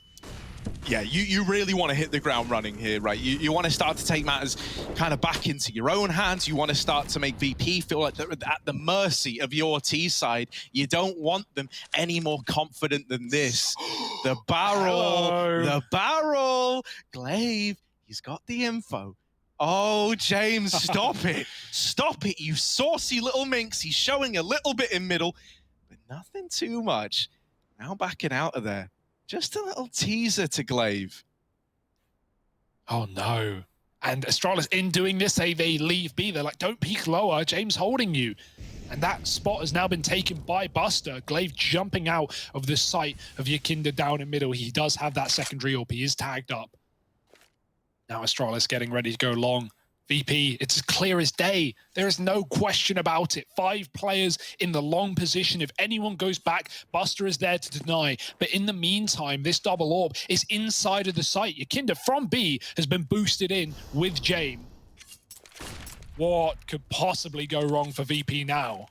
Yeah, you really want to hit the ground running here, right? You want to start to take matters kind of back into your own hands. You want to start to make VP feel like they're at the mercy of your T side. You don't want them any more confident than this. The barrel, the barrel. Glaive, he's got the info. Oh, James, stop it. Stop it, you saucy little minx. He's showing a little bit in middle, but nothing too much. Now backing out of there. Just a little teaser to Glaive. Oh, no. And Astralis, in doing this, they leave B. They're like, don't peek lower. James holding you. And that spot has now been taken by Buster. Glaive jumping out of the sight of Yakinda down in middle. He does have that secondary AWP. He is tagged up. Now Astralis getting ready to go long. VP, it's as clear as day. There is no question about it. 5 players in the long position. If anyone goes back, Buster is there to deny. But in the meantime, this double orb is inside of the site. Yakinda from B has been boosted in with James. What could possibly go wrong for VP now?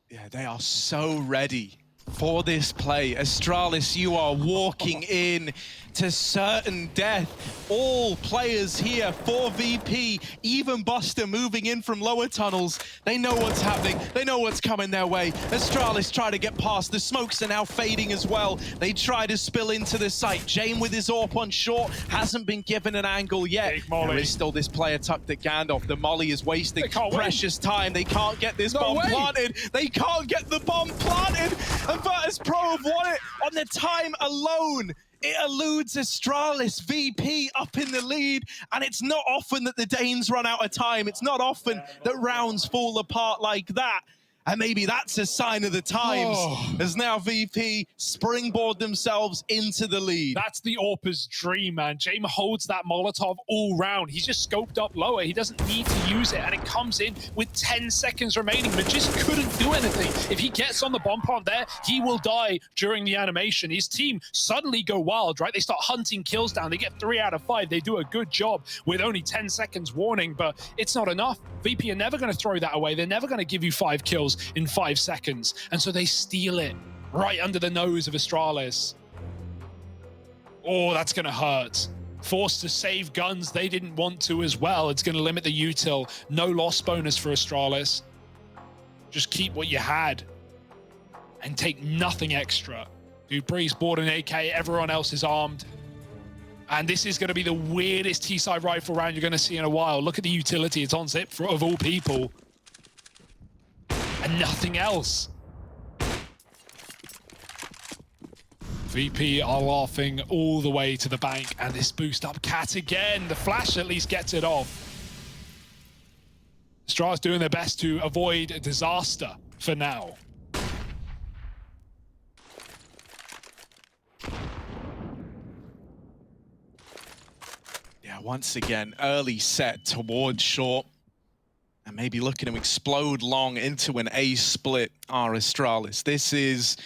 Yeah, they are so ready for this play. Astralis, you are walking in to certain death. All players here for VP, even Buster moving in from lower tunnels. They know what's happening. They know what's coming their way. Astralis try to get past. The smokes are now fading as well. They try to spill into the site. Jane with his AWP on short hasn't been given an angle yet. There is still this player tucked at Gandalf. The molly is wasting precious time. They can't get this bomb planted. They can't get the bomb planted. And Virtus.pro have won it on the time alone. It eludes Astralis, VP up in the lead, and it's not often that the Danes run out of time. It's not often that rounds fall apart like that. And maybe that's a sign of the times, as now VP springboard themselves into the lead. That's the AWP's dream, man. Jame holds that Molotov all round. He's just scoped up lower. He doesn't need to use it, and it comes in with 10 seconds remaining. Magist couldn't do anything. If he gets on the bomb plant there, he will die during the animation. His team suddenly go wild, right? They start hunting kills down. They get 3 out of 5. They do a good job with only 10 seconds warning, but it's not enough. VP are never going to throw that away. They're never going to give you 5 kills in 5 seconds. And so they steal it right under the nose of Astralis. Oh, that's going to hurt. Forced to save guns they didn't want to as well. It's going to limit the util. No loss bonus for Astralis. Just keep what you had and take nothing extra. Dupree's bought an AK. Everyone else is armed. And this is going to be the weirdest T-side rifle round you're going to see in a while. Look at the utility. It's on Zip of all people. And nothing else. VP are laughing all the way to the bank, and this boost up Cat again. The flash at least gets it off. Astralis doing their best to avoid a disaster for now. Yeah, once again, early set towards short. And maybe looking to explode long into an A split are Astralis. This is,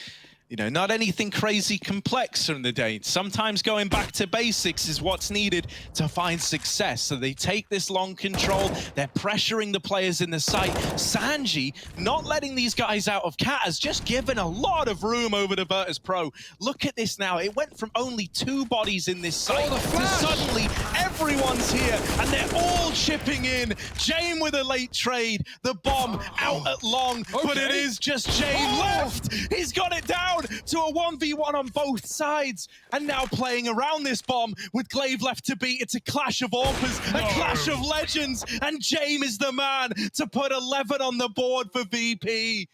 you know, not anything crazy complex from the Danes. Sometimes going back to basics is what's needed to find success. So they take this long control. They're pressuring the players in the site. Sanji, not letting these guys out of Cat, has just given a lot of room over to Virtus.pro. Look at this now. It went from only 2 bodies in this site to suddenly everyone's here, and they're all chipping in. Jane with a late trade. The bomb out at long, but it is just Jane left. He's got it down to a 1v1 on both sides, and now playing around this bomb with Glaive left to beat. It's a clash of AWPers, a clash of legends, and Jame is the man to put 11 on the board for VP.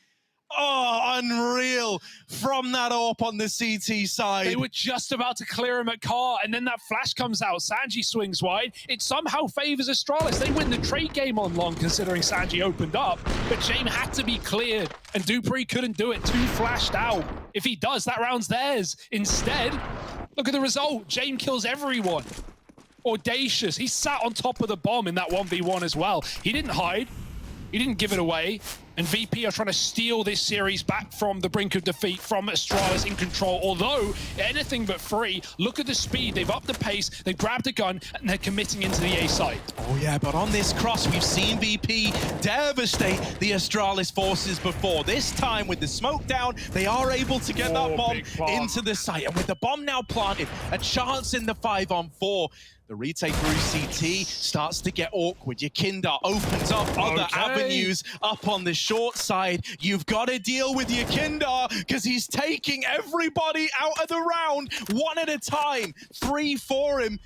Oh, unreal from that AWP on the CT side. They were just about to clear him at car, and then that flash comes out. Sanji swings wide. It somehow favors Astralis. They win the trade game on long, considering Sanji opened up, but Jame had to be cleared, and Dupree couldn't do it. 2 flashed out. If he does, that round's theirs. Instead, look at the result. Jame kills everyone. Audacious. He sat on top of the bomb in that 1v1 as well. He didn't hide. He didn't give it away. And VP are trying to steal this series back from the brink of defeat, from Astralis in control. Although, anything but free. Look at the speed. They've upped the pace. They've grabbed a gun, and they're committing into the A site. Oh yeah, but on this cross, we've seen VP devastate the Astralis forces before. This time, with the smoke down, they are able to get that bomb into the site. And with the bomb now planted, a chance in the 5-on-4. The retake through CT starts to get awkward. Yakinda opens up other avenues up on the short side. You've got to deal with Yakinda because he's taking everybody out of the round one at a time. 3 for him.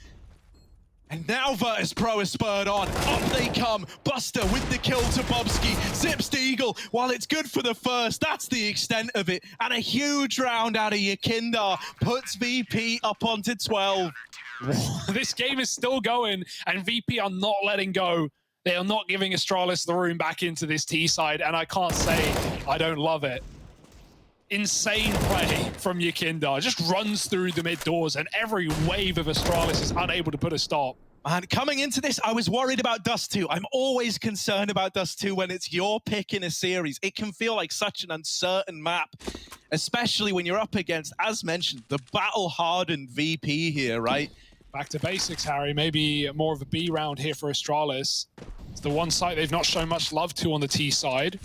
And now Virtus.pro is spurred on. Up they come. Buster with the kill to Bobski. Zips to Eagle. While it's good for the first, that's the extent of it. And a huge round out of Yakinda puts VP up onto 12. This game is still going, and VP are not letting go. They are not giving Astralis the room back into this T side, and I can't say I don't love it. Insane play from Yakinda. Just runs through the mid doors, and every wave of Astralis is unable to put a stop. And coming into this, I was worried about Dust2. I'm always concerned about Dust2 when it's your pick in a series. It can feel like such an uncertain map, especially when you're up against, as mentioned, the battle-hardened VP here, right? Back to basics, Harry. Maybe more of a B round here for Astralis. It's the one site they've not shown much love to on the T side.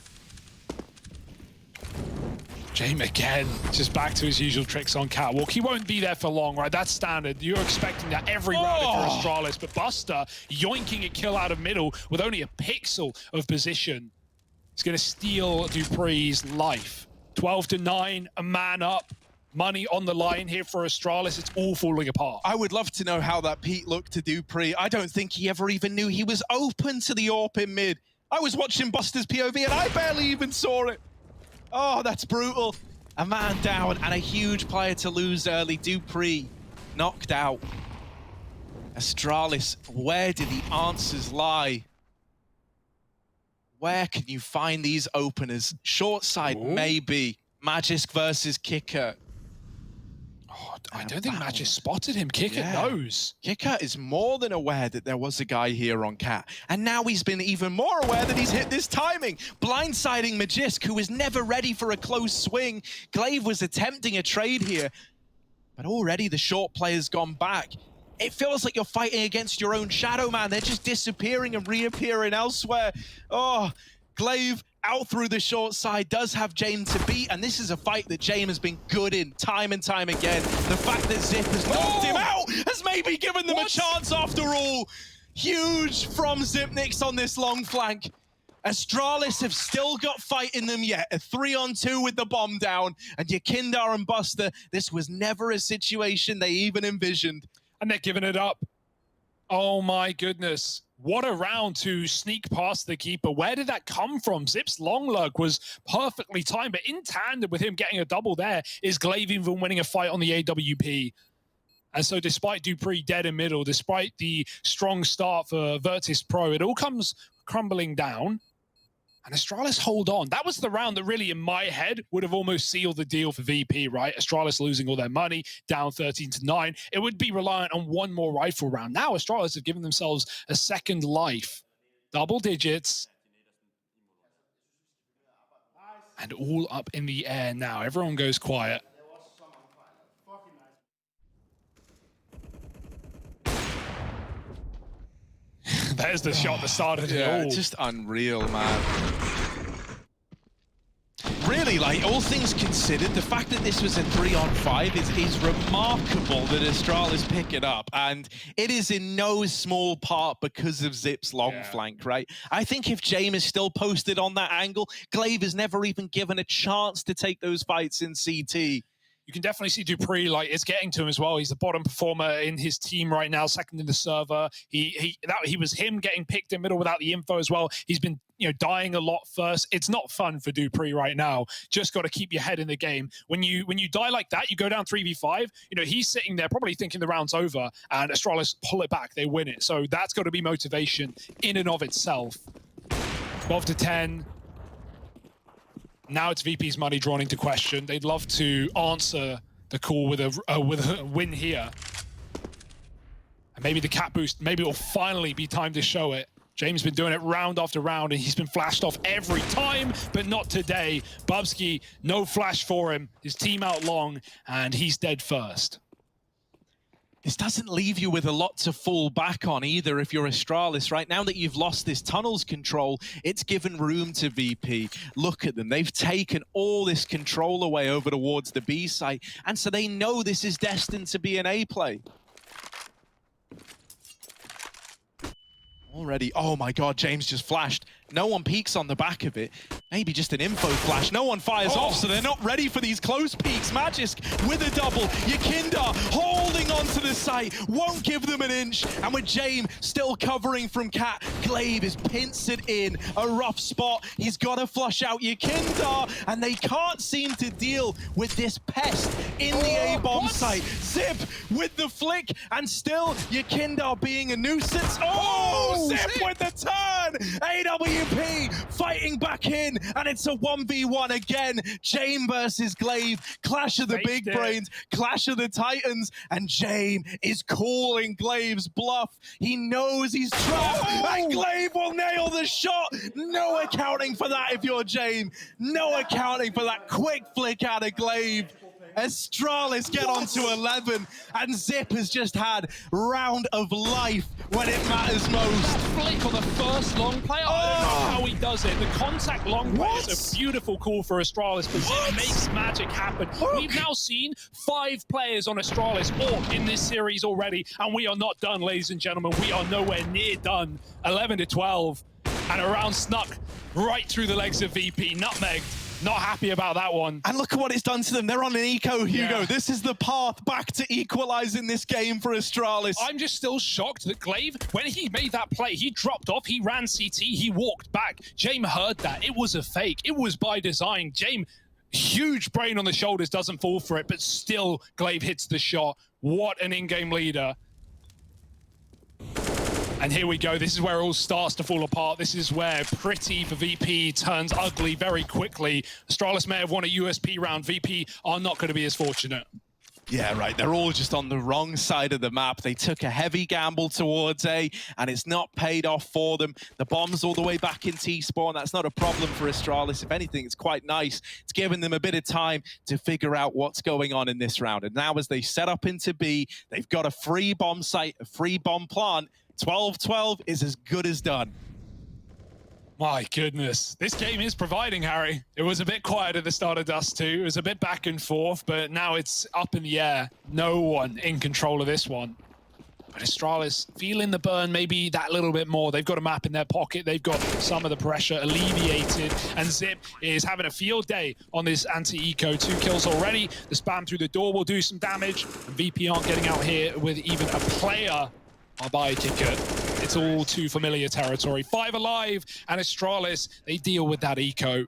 James again, just back to his usual tricks on catwalk. He won't be there for long, right? That's standard. You're expecting that every round for Astralis, but Buster yoinking a kill out of middle with only a pixel of position. He's going to steal Dupree's life. 12-9, a man up. Money on the line here for Astralis. It's all falling apart. I would love to know how that peek looked to Dupree. I don't think he ever even knew he was open to the AWP in mid. I was watching Buster's POV and I barely even saw it. Oh, that's brutal. A man down and a huge player to lose early. Dupree knocked out. Astralis, where do the answers lie? Where can you find these openers? Short side, maybe. Magisk versus Kicker. Oh, I don't think Magisk spotted him. Kicker knows. Kicker is more than aware that there was a guy here on Cat. And now he's been even more aware that he's hit this timing. Blindsiding Magisk, who was never ready for a close swing. Glaive was attempting a trade here. But already the short player's gone back. It feels like you're fighting against your own shadow, man. They're just disappearing and reappearing elsewhere. Oh, Glaive out through the short side, does have James to beat, and this is a fight that James has been good in time and time again. The fact that Zip has knocked him out has maybe given them a chance after all. Huge from Zipnix on this long flank. Astralis have still got fight in them yet. A 3-on-2 with the bomb down, and Yakindar and Buster, this was never a situation they even envisioned. And they're giving it up. Oh my goodness. What a round to sneak past the keeper. Where did that come from? Zip's long lurk was perfectly timed, but in tandem with him getting a double there is Glaive even winning a fight on the AWP. And so despite Dupree dead in middle, despite the strong start for Virtus.pro, it all comes crumbling down. And Astralis hold on. That was the round that really, in my head, would have almost sealed the deal for VP, right? Astralis losing all their money, down 13-9. It would be reliant on one more rifle round. Now Astralis have given themselves a second life. Double digits. And all up in the air now. Everyone goes quiet. There's the shot that started it all. Just unreal, man. Really, like, all things considered, the fact that this was a 3-on-5 is remarkable that Astralis pick it up. And it is in no small part because of Zip's long flank, right? I think if James is still posted on that angle, Glaive is never even given a chance to take those fights in CT. You can definitely see Dupree, like, it's getting to him as well. He's the bottom performer in his team right now, second in the server. He was him getting picked in middle without the info as well. He's been, you know, dying a lot first. It's not fun for Dupree right now. Just got to keep your head in the game. When you die like that, you go down 3v5. You know, he's sitting there probably thinking the round's over, and Astralis pull it back. They win it. So that's got to be motivation in and of itself. 12-10. Now it's VP's money drawn into question. They'd love to answer the call with a win here. And maybe the cap boost, maybe it'll finally be time to show it. James been doing it round after round, and he's been flashed off every time, but not today. Bubsky, no flash for him. His team out long, and he's dead first. This doesn't leave you with a lot to fall back on either if you're Astralis. Right now that you've lost this tunnels control, it's given room to VP. Look at them. They've taken all this control away over towards the B site, and so they know this is destined to be an A play. Already, oh my God, James just flashed. No one peeks on the back of it. Maybe just an info flash. No one fires off, so they're not ready for these close peeks. Magisk with a double. Yakindar holding onto the site. Won't give them an inch. And with James still covering from Cat, Glaive is pincered in a rough spot. He's got to flush out Yakindar, and they can't seem to deal with this pest in the A-bomb site. Zip with the flick, and still Yakindar being a nuisance. Oh, Zip with the turn. AWP fighting back in, and it's a 1v1 again. James versus Glaive. Clash of the big brains, clash of the titans, and James is calling Glaive's bluff. He knows he's trapped, and Glaive will nail the shot. No accounting for that if you're James. No accounting for that quick flick out of Glaive. Astralis get on to 11, and Zip has just had round of life when it matters most. Flick on the first long play. I don't know how he does it. The contact long play is a beautiful call for Astralis, but it makes magic happen. We've now seen 5 players on Astralis all in this series already, and we are not done, ladies and gentlemen. We are nowhere near done. 11-12, and a round snuck right through the legs of VP. Nutmegged. Not happy about that one. And look at what it's done to them. They're on an eco, Hugo. Yeah. This is the path back to equalizing this game for Astralis. I'm just still shocked that Glaive, when he made that play, he dropped off, he ran CT, he walked back. Jame heard that. It was a fake. It was by design. Jame, huge brain on the shoulders, doesn't fall for it, but still Glaive hits the shot. What an in-game leader. And here we go. This is where it all starts to fall apart. This is where pretty for VP turns ugly very quickly. Astralis may have won a USP round. VP are not going to be as fortunate. Yeah, right. They're all just on the wrong side of the map. They took a heavy gamble towards A, and it's not paid off for them. The bomb's all the way back in T-spawn. That's not a problem for Astralis. If anything, it's quite nice. It's given them a bit of time to figure out what's going on in this round. And now as they set up into B, they've got a free bomb site, a free bomb plant. 12-12 is as good as done. My goodness. This game is providing, Harry. It was a bit quiet at the start of Dust2. It was a bit back and forth, but now it's up in the air. No one in control of this one. But Astralis feeling the burn maybe that little bit more. They've got a map in their pocket. They've got some of the pressure alleviated. And Zip is having a field day on this anti-eco. 2 kills already. The spam through the door will do some damage. And VP aren't getting out here with even a player. I'll buy a ticket. It's all too familiar territory. 5 alive, and Astralis, they deal with that eco.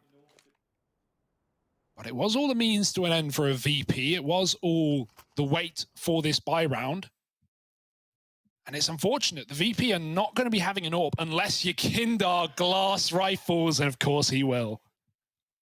But it was all the means to an end for a VP. It was all the wait for this buy round. And it's unfortunate. The VP are not going to be having an AWP unless Yakindar glass rifles, and of course he will.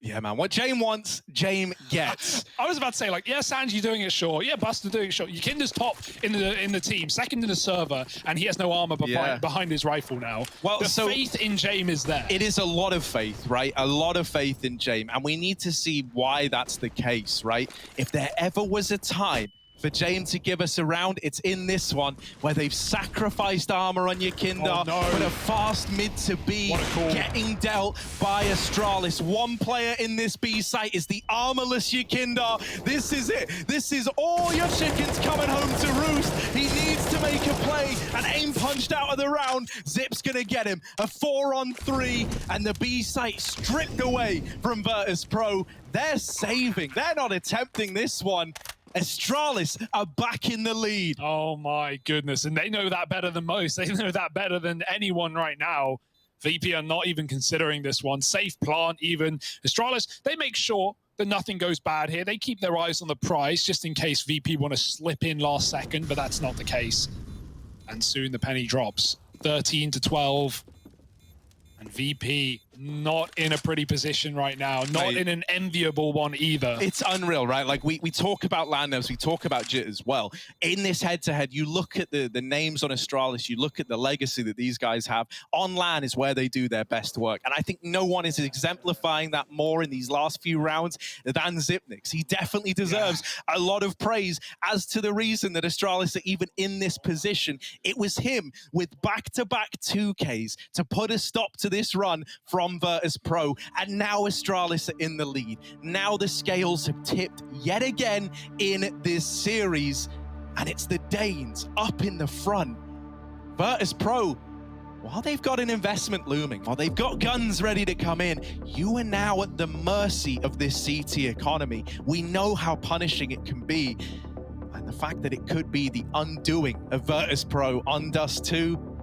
Yeah, man. What Jame wants, Jame gets. I was about to say, like, yeah, Sanji doing it sure. Yeah, Buster doing it sure. Yakindar's top in the team, second in the server, and he has no armor behind his rifle now. Well, the faith in Jame is there. It is a lot of faith, right? A lot of faith in Jame, and we need to see why that's the case, right? If there ever was a time for Jame to give us a round, it's in this one, where they've sacrificed armor on Yakindar, but a fast mid to B, getting dealt by Astralis. One player in this B site is the armorless Yakindar. This is it. This is all your chickens coming home to roost. He needs to make a play, and aim punched out of the round. Zip's gonna get him. A 4-on-3, and the B site stripped away from Virtus.pro. They're saving. They're not attempting this one. Astralis are back in the lead. Oh my goodness, and they know that better than most. They know that better than anyone right now. VP are not even considering this one. Safe plant even. Astralis, they make sure that nothing goes bad here. They keep their eyes on the prize just in case VP want to slip in last second, but that's not the case. And soon the penny drops. 13-12. And VP not in a pretty position right now, not in an enviable one either. It's unreal, right? Like we talk about Landos, we talk about Jit as well. In this head-to-head, you look at the names on Astralis, you look at the legacy that these guys have. On LAN is where they do their best work. And I think no one is exemplifying that more in these last few rounds than Zipnix. He definitely deserves a lot of praise as to the reason that Astralis are even in this position. It was him with back-to-back 2Ks to put a stop to this run from Virtus.pro, and now Astralis are in the lead. Now the scales have tipped yet again in this series, and it's the Danes up in the front. Virtus.pro, while they've got an investment looming, while they've got guns ready to come in, you are now at the mercy of this CT economy. We know how punishing it can be, and the fact that it could be the undoing of Virtus.pro on Dust2.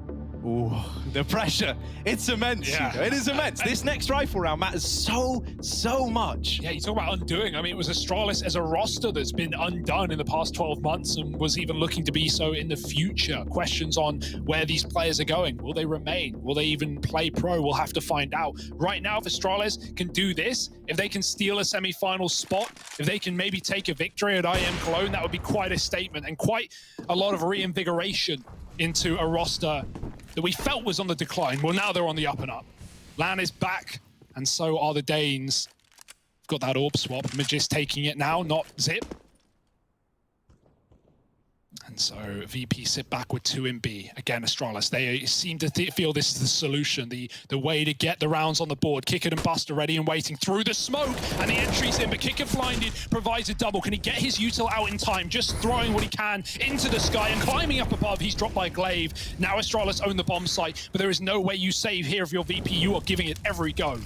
Ooh, the pressure, it's immense. It is immense. This next rifle round matters so much. Yeah, you talk about undoing. I mean, it was Astralis as a roster that's been undone in the past 12 months and was even looking to be so in the future. Questions on where these players are going. Will they remain? Will they even play pro? We'll have to find out. Right now, if Astralis can do this, if they can steal a semi-final spot, if they can maybe take a victory at IEM Cologne, that would be quite a statement and quite a lot of reinvigoration into a roster that we felt was on the decline. Well, now they're on the up and up. LAN is back, and so are the Danes. Got that AWP swap. Magis taking it now, not Zip. And so VP sit back with 2 in B. Again, Astralis, they seem to feel this is the solution, the way to get the rounds on the board. Kicker and Buster ready and waiting through the smoke, and the entry's in, but Kicker blinded provides a double. Can he get his util out in time? Just throwing what he can into the sky and climbing up above. He's dropped by Glaive. Now Astralis own the bomb site, but there is no way you save here if you're VP. You are giving it every go.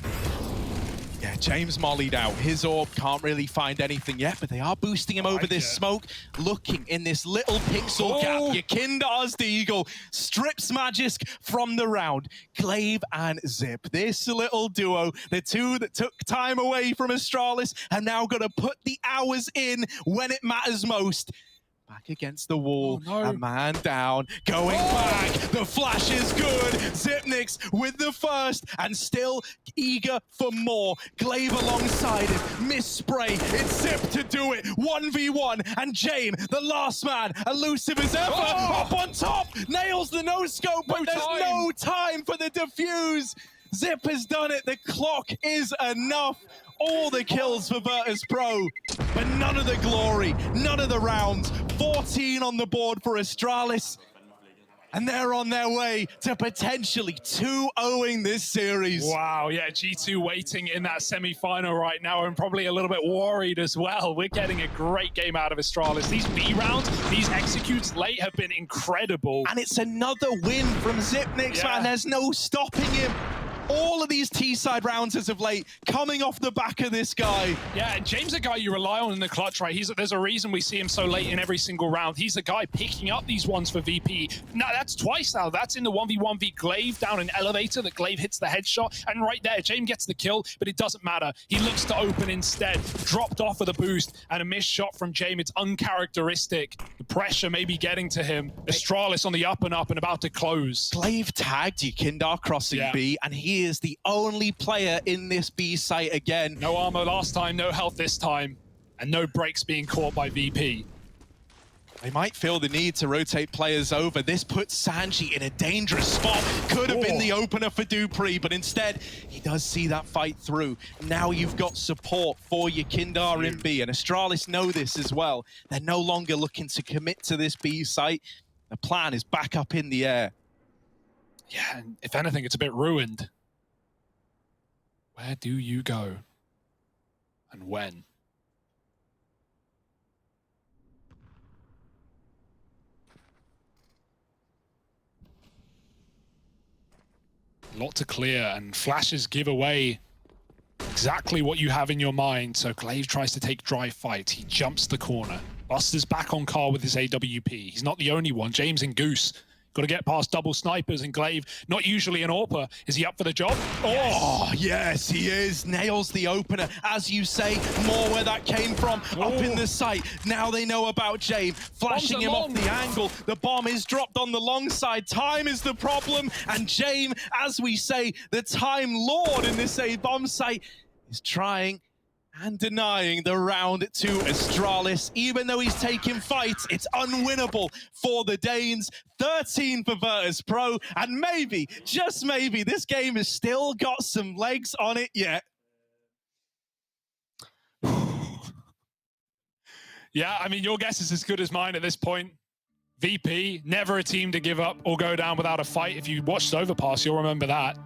Yeah, James mollied out. His orb can't really find anything yet, but they are boosting him over this smoke. Looking in this little pixel gap. Yakindar's the Eagle strips Magisk from the round. Glaive and Zip, this little duo, the two that took time away from Astralis, have now got to put the hours in when it matters most. Back against the wall, a man down, going back, the flash is good, Zipnix with the first, and still eager for more. Glaive alongside him, miss spray, it's Zip to do it, 1v1, and Jame, the last man, elusive as ever, up on top, nails the no-scope, but there's no time for the defuse. Zip has done it, the clock is enough. All the kills for Virtus.pro, but none of the glory, none of the rounds. 14 on the board for Astralis, and they're on their way to potentially 2-0ing this series. Wow, yeah, G2 waiting in that semi-final right now and probably a little bit worried as well. We're getting a great game out of Astralis. These B rounds, these executes late have been incredible. And it's another win from Zipnix, man. There's no stopping him. All of these T-side rounds as of late coming off the back of this guy. Yeah, and James is a guy you rely on in the clutch, right? There's a reason we see him so late in every single round. He's a guy picking up these ones for VP. Now, that's twice now. That's in the 1v1v Glaive down in Elevator that Glaive hits the headshot. And right there, James gets the kill, but it doesn't matter. He looks to open instead. Dropped off with a boost and a missed shot from James. It's uncharacteristic. The pressure may be getting to him. Astralis on the up and about to close. Glaive tagged Yakindar crossing B, and he is the only player in this B site again. No armor last time, no health this time, and no breaks being caught by VP. They might feel the need to rotate players over. This puts Sanji in a dangerous spot. Could have been the opener for Dupree, but instead, he does see that fight through. Now you've got support for Yakindar in B, and Astralis know this as well. They're no longer looking to commit to this B site. The plan is back up in the air. Yeah, and if anything, it's a bit ruined. Where do you go? And when? A lot to clear, and flashes give away exactly what you have in your mind. So Glaive tries to take dry fight. He jumps the corner. Buster's back on car with his AWP. He's not the only one. James and Goose got to get past double snipers, and Glaive, not usually an AWPer. Is he up for the job? Oh, yes, he is. Nails the opener. As you say, more where that came from, up in the site. Now they know about James, flashing him off the angle. The bomb is dropped on the long side. Time is the problem, and James, as we say, the time lord in this A bomb site, is trying and denying the round to Astralis. Even though he's taking fights, it's unwinnable for the Danes. 13 for Virtus.pro, and maybe, just maybe, this game has still got some legs on it yet. Yeah, I mean, your guess is as good as mine at this point. VP, never a team to give up or go down without a fight. If you watched Overpass, you'll remember that.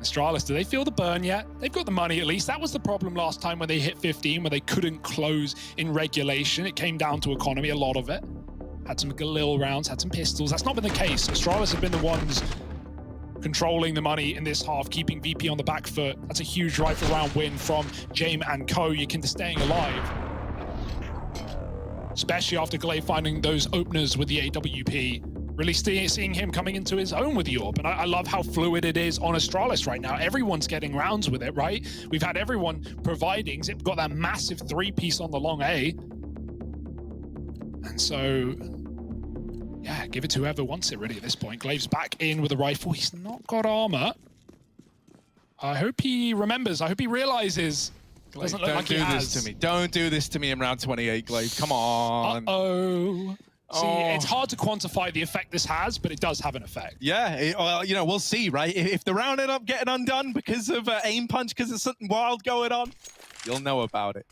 Astralis, do they feel the burn yet? They've got the money at least. That was the problem last time when they hit 15, where they couldn't close in regulation. It came down to economy, a lot of it. Had some Galil rounds, had some pistols. That's not been the case. Astralis have been the ones controlling the money in this half, keeping VP on the back foot. That's a huge rifle round win from Jame and co. Yakinda staying alive. Especially after Glaive finding those openers with the AWP. Really seeing him coming into his own with the AWP. And I love how fluid it is on Astralis right now. Everyone's getting rounds with it, right? We've had everyone providing. Zip got that massive 3-piece on the long A. And so, yeah, give it to whoever wants it really at this point. Glaive's back in with a rifle. He's not got armor. I hope he remembers. I hope he realizes. Doesn't look like he has. Don't do this to me. Don't do this to me in round 28, Glaive. Come on. Uh-oh. See, it's hard to quantify the effect this has, but it does have an effect. Yeah, well, you know, we'll see, right? If the round ended up getting undone because of aim punch, because there's something wild going on, you'll know about it.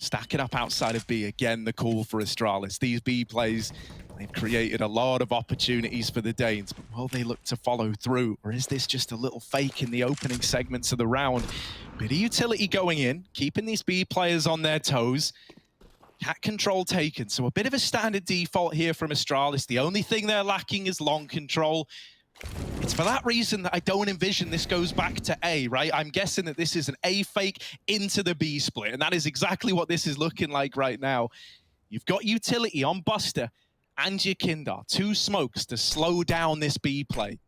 Stack it up outside of B. Again, the call for Astralis. These B plays, they've created a lot of opportunities for the Danes, but will they look to follow through? Or is this just a little fake in the opening segments of the round? Bit of utility going in, keeping these B players on their toes. Cat control taken, so a bit of a standard default here from Astralis. The only thing they're lacking is long control. It's for that reason that I don't envision this goes back to A, right? I'm guessing that this is an A fake into the B split, and that is exactly what this is looking like right now. You've got utility on Buster and your Kindar, 2 smokes to slow down this B play.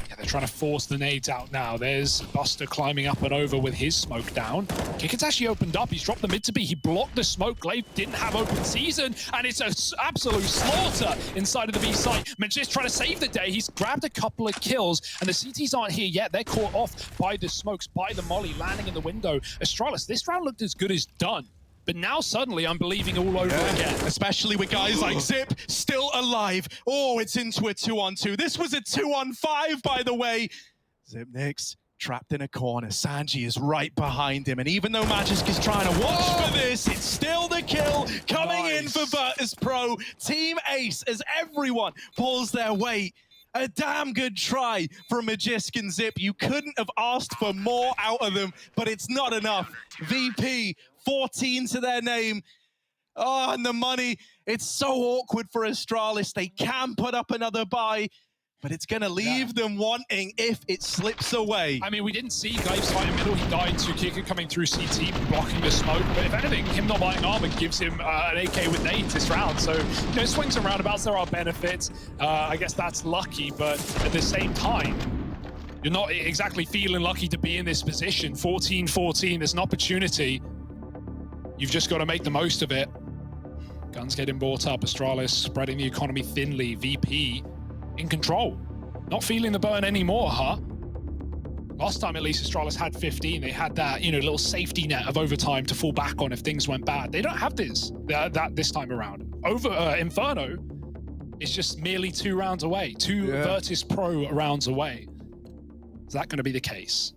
Yeah, they're trying to force the nades out now. There's Buster climbing up and over with his smoke down. Kicken's actually opened up. He's dropped the mid to B. He blocked the smoke. Glaive didn't have open season, and it's an absolute slaughter inside of the B site. Magist trying to save the day. He's grabbed a couple of kills, and the CTs aren't here yet. They're caught off by the smokes, by the molly landing in the window. Astralis, this round looked as good as done. But now suddenly I'm believing all over again. Especially with guys like Zip still alive. Oh, it's into a 2-on-2. This was a 2-on-5, by the way. Zipnix trapped in a corner. Sanji is right behind him. And even though Magisk is trying to watch for this, it's still the kill coming in for Virtus.pro. Team Ace as everyone pulls their weight. A damn good try from Magisk and Zip. You couldn't have asked for more out of them, but it's not enough. VP, 14 to their name. Oh, and the money. It's so awkward for Astralis. They can put up another buy, but it's going to leave them wanting if it slips away. I mean, we didn't see Glaive's fight in middle. He died to Kicker coming through CT, blocking the smoke. But if anything, him not buying armor gives him an AK with nades this round. So, you know, swings and roundabouts, there are benefits. I guess that's lucky, but at the same time, you're not exactly feeling lucky to be in this position. 14-14, there's an opportunity. You've just got to make the most of it. Guns getting bought up. Astralis spreading the economy thinly. VP in control. Not feeling the burn anymore, huh? Last time, at least, Astralis had 15. They had that, you know, little safety net of overtime to fall back on if things went bad. They don't have this this time around. Inferno is just merely 2 rounds away. 2 Virtus.pro rounds away. Is that going to be the case?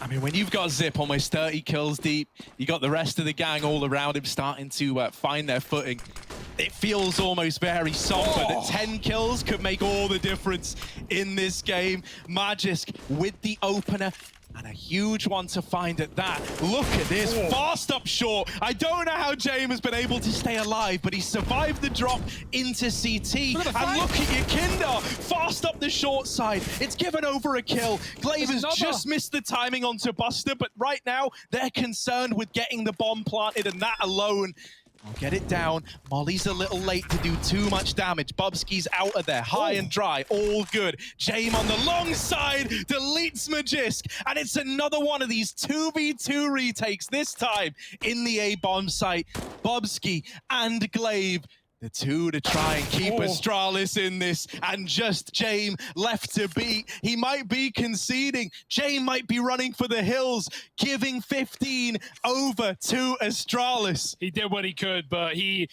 I mean, when you've got Zip almost 30 kills deep, you got the rest of the gang all around him starting to find their footing. It feels almost very somber that 10 kills could make all the difference in this game. Magisk with the opener, and a huge one to find at that. Look at this, fast up short. I don't know how James has been able to stay alive, but he survived the drop into CT. And look at your Kindar, fast up the short side. It's given over a kill. Glaive has just missed the timing onto Buster, but right now they're concerned with getting the bomb planted, and that alone will get it down. Molly's a little late to do too much damage. Bubsky's out of there, high and dry, all good. Jame on the long side deletes Magisk, and it's another one of these 2v2 retakes, this time in the A-bomb site. Bubsky and Glaive, the 2 to try and keep Astralis in this, and just Jame left to beat. He might be conceding. Jame might be running for the hills, giving 15 over to Astralis. He did what he could, but he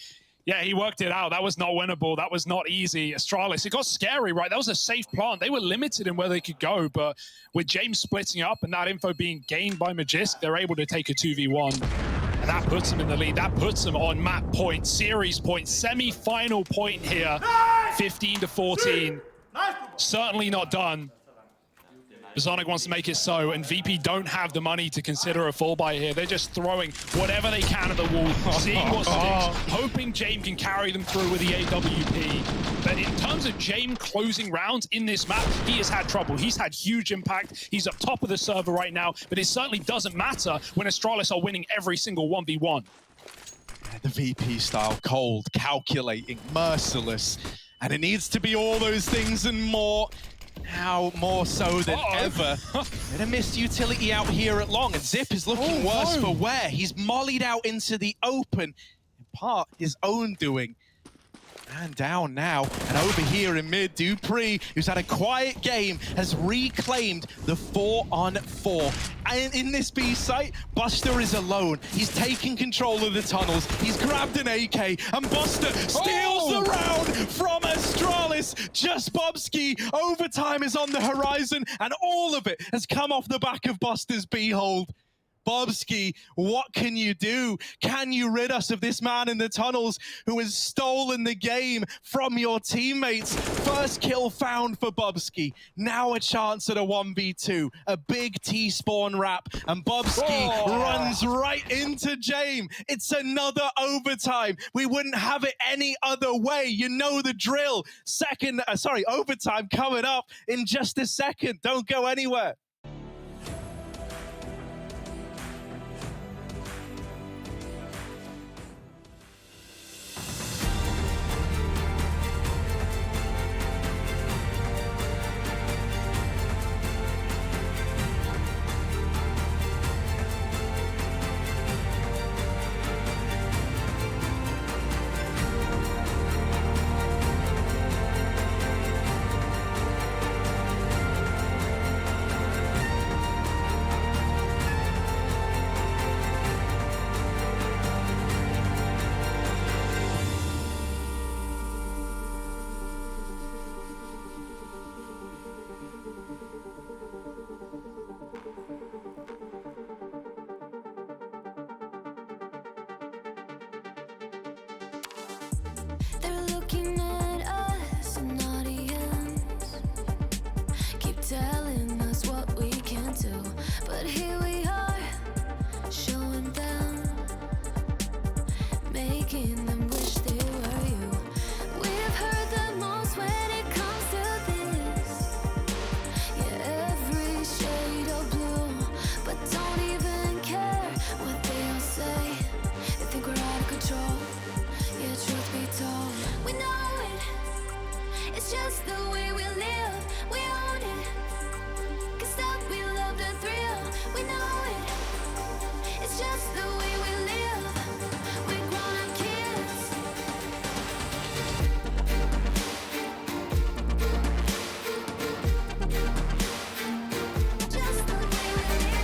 worked it out. That was not winnable. That was not easy. Astralis, it got scary, right? That was a safe plant. They were limited in where they could go, but with James splitting up and that info being gained by Magisk, they're able to take a 2v1. And that puts him in the lead. That puts him on map point, series point, semi-final point here. 15-14. Certainly not done. Bizonic wants to make it so, and VP don't have the money to consider a full buy here. They're just throwing whatever they can at the wall, seeing what sticks, hoping Jame can carry them through with the AWP. But in terms of Jame closing rounds in this map, he has had trouble. He's had huge impact. He's up top of the server right now, but it certainly doesn't matter when Astralis are winning every single 1v1. The VP style, cold, calculating, merciless, and it needs to be all those things and more. Now more so than ever. Bit of missed utility out here at long, and Zip is looking worse for wear. He's mollied out into the open, in part his own doing. And down now, and over here in mid, Dupree, who's had a quiet game, has reclaimed the 4-on-4. And in this B site, Buster is alone. He's taking control of the tunnels. He's grabbed an AK, and Buster steals the round from Astralis. Just Bubsky. Overtime is on the horizon, and all of it has come off the back of Buster's B hold. Bobski, what can you do? Can you rid us of this man in the tunnels who has stolen the game from your teammates? First kill found for Bobski. Now a chance at a 1v2. A big T-spawn wrap. And Bobski runs right into Jame. It's another overtime. We wouldn't have it any other way. You know the drill. Overtime coming up in just a second. Don't go anywhere. They're looking at us in audience, keep telling us what we can do, but here we are, showing them, making them wish they were you. We've heard the most when it comes to this, yeah, every shade of blue, but don't even care what they all say. They think we're out of control. Yeah, truth be told, we know it. It's just the way we live. We own it. 'Cause stop, we love the thrill. We know it. It's just the way we live. We're grown-up kids. Just the way we live.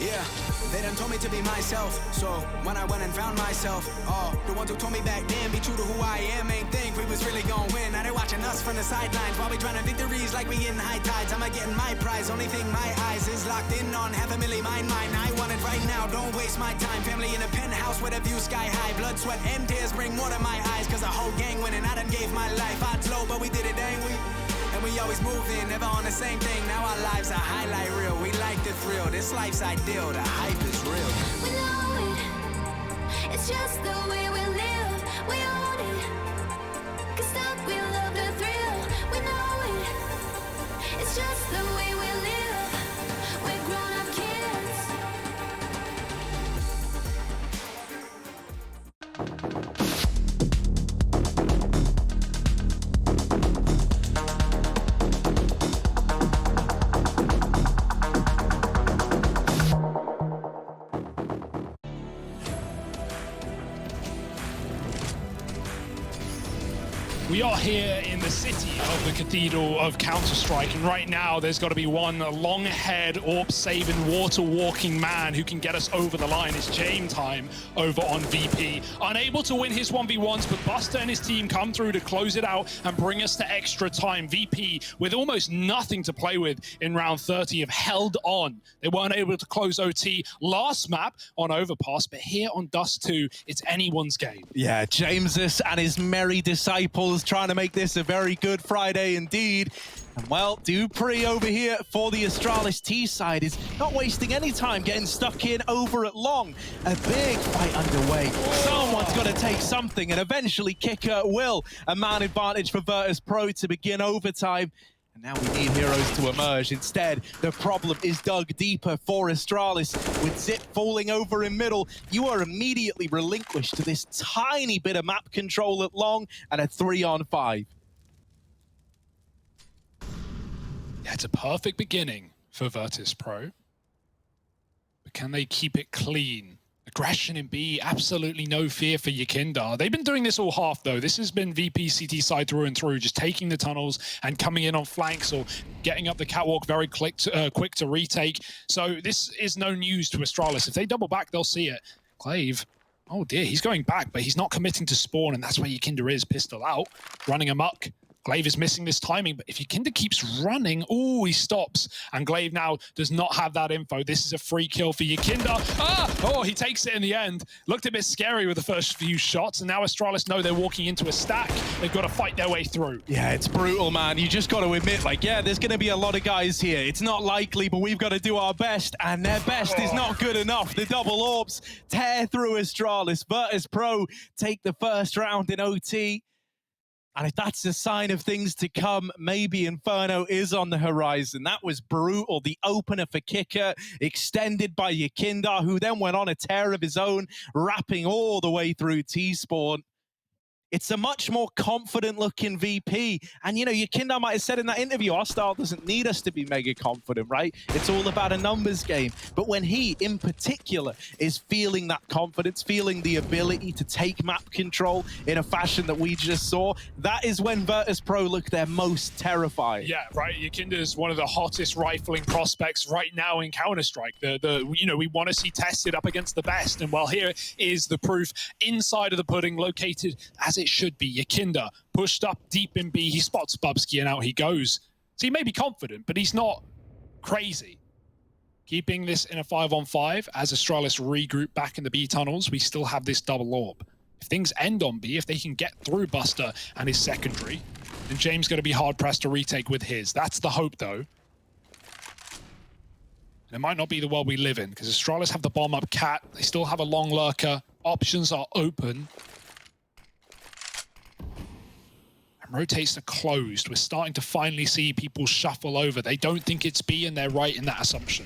Yeah, they done told me to be myself. So when I went and found myself, the ones who told me back then, be true to who I am, ain't think we was really gonna win. Now they watching us from the sidelines while we trying to victories like we getting high tides. I'm getting my prize, only thing my eyes is locked in on. $500,000 mine. I want it right now, don't waste my time. Family in a penthouse with a view sky high. Blood, sweat, and tears bring water to my eyes. 'Cause the whole gang winning, I done gave my life. Odds low, but we did it, ain't we? And we always moving, never on the same thing. Now our lives are highlight reel. We like the thrill. This life's ideal. The hype is real. We know it. It's just the way we live. We own it. 'Cause stop, we love the thrill. We know it. It's just the way we live. We're grown-up kids. We are here in the city of the Cathedral of Counter-Strike, and right now there's got to be one long-haired, AWP-saving, water-walking man who can get us over the line. It's Jame time over on VP. Unable to win his 1v1s, but Buster and his team come through to close it out and bring us to extra time. VP, with almost nothing to play with in round 30, have held on. They weren't able to close OT last map on Overpass, but here on Dust2, it's anyone's game. Yeah, Jamesus and his merry disciples trying to make this a very good Friday indeed. And well, Dupree over here for the Astralis T side is not wasting any time getting stuck in over at long. A big fight underway. Someone's got to take something, and eventually Kicker will. A man advantage for Virtus.pro to begin overtime. And now we need heroes to emerge. Instead, the problem is dug deeper for Astralis. With Zip falling over in middle, you are immediately relinquished to this tiny bit of map control at long and a 3-on-5. Yeah, it's a perfect beginning for Virtus.pro. But can they keep it clean? Aggression in B, absolutely no fear for Yakinda. They've been doing this all half though. This has been VP CT side through and through, just taking the tunnels and coming in on flanks or getting up the catwalk very quick to retake. So this is no news to Astralis. If they double back, they'll see it. Glaive, oh dear, he's going back, but he's not committing to spawn, and that's where Yakinda is, pistol out, running amok. Glaive is missing this timing, but if Yakinda keeps running, oh, he stops. And Glaive now does not have that info. This is a free kill for Yakinda. Oh, he takes it in the end. Looked a bit scary with the first few shots, and now Astralis know they're walking into a stack. They've got to fight their way through. Yeah, it's brutal, man. You just got to admit, like, yeah, there's going to be a lot of guys here. It's not likely, but we've got to do our best, and their best is not good enough. The double orbs tear through Astralis. Virtus.pro take the first round in OT. And if that's a sign of things to come, maybe Inferno is on the horizon. That was brutal. The opener for Kicker, extended by Yakinda, who then went on a tear of his own, wrapping all the way through T-Spawn. It's a much more confident-looking VP. And, you know, Yakinda might have said in that interview, our style doesn't need us to be mega confident, right? It's all about a numbers game. But when he, in particular, is feeling that confidence, feeling the ability to take map control in a fashion that we just saw, that is when Virtus.pro look their most terrifying. Yeah, right. Yakinda is one of the hottest rifling prospects right now in Counter-Strike. You know, we want to see tested up against the best. And well, here is the proof inside of the pudding, located as it should be. Yakinda pushed up deep in B. He spots Bubsky and out he goes. So he may be confident, but he's not crazy. Keeping this in a 5-on-5 as Astralis regroup back in the B tunnels, we still have this double orb. If things end on B, if they can get through Buster and his secondary, then James going to be hard-pressed to retake with his. That's the hope, though. And it might not be the world we live in, because Astralis have the bomb up cat. They still have a long lurker. Options are open. Rotates to closed. We're starting to finally see people shuffle over. They don't think it's B, and they're right in that assumption.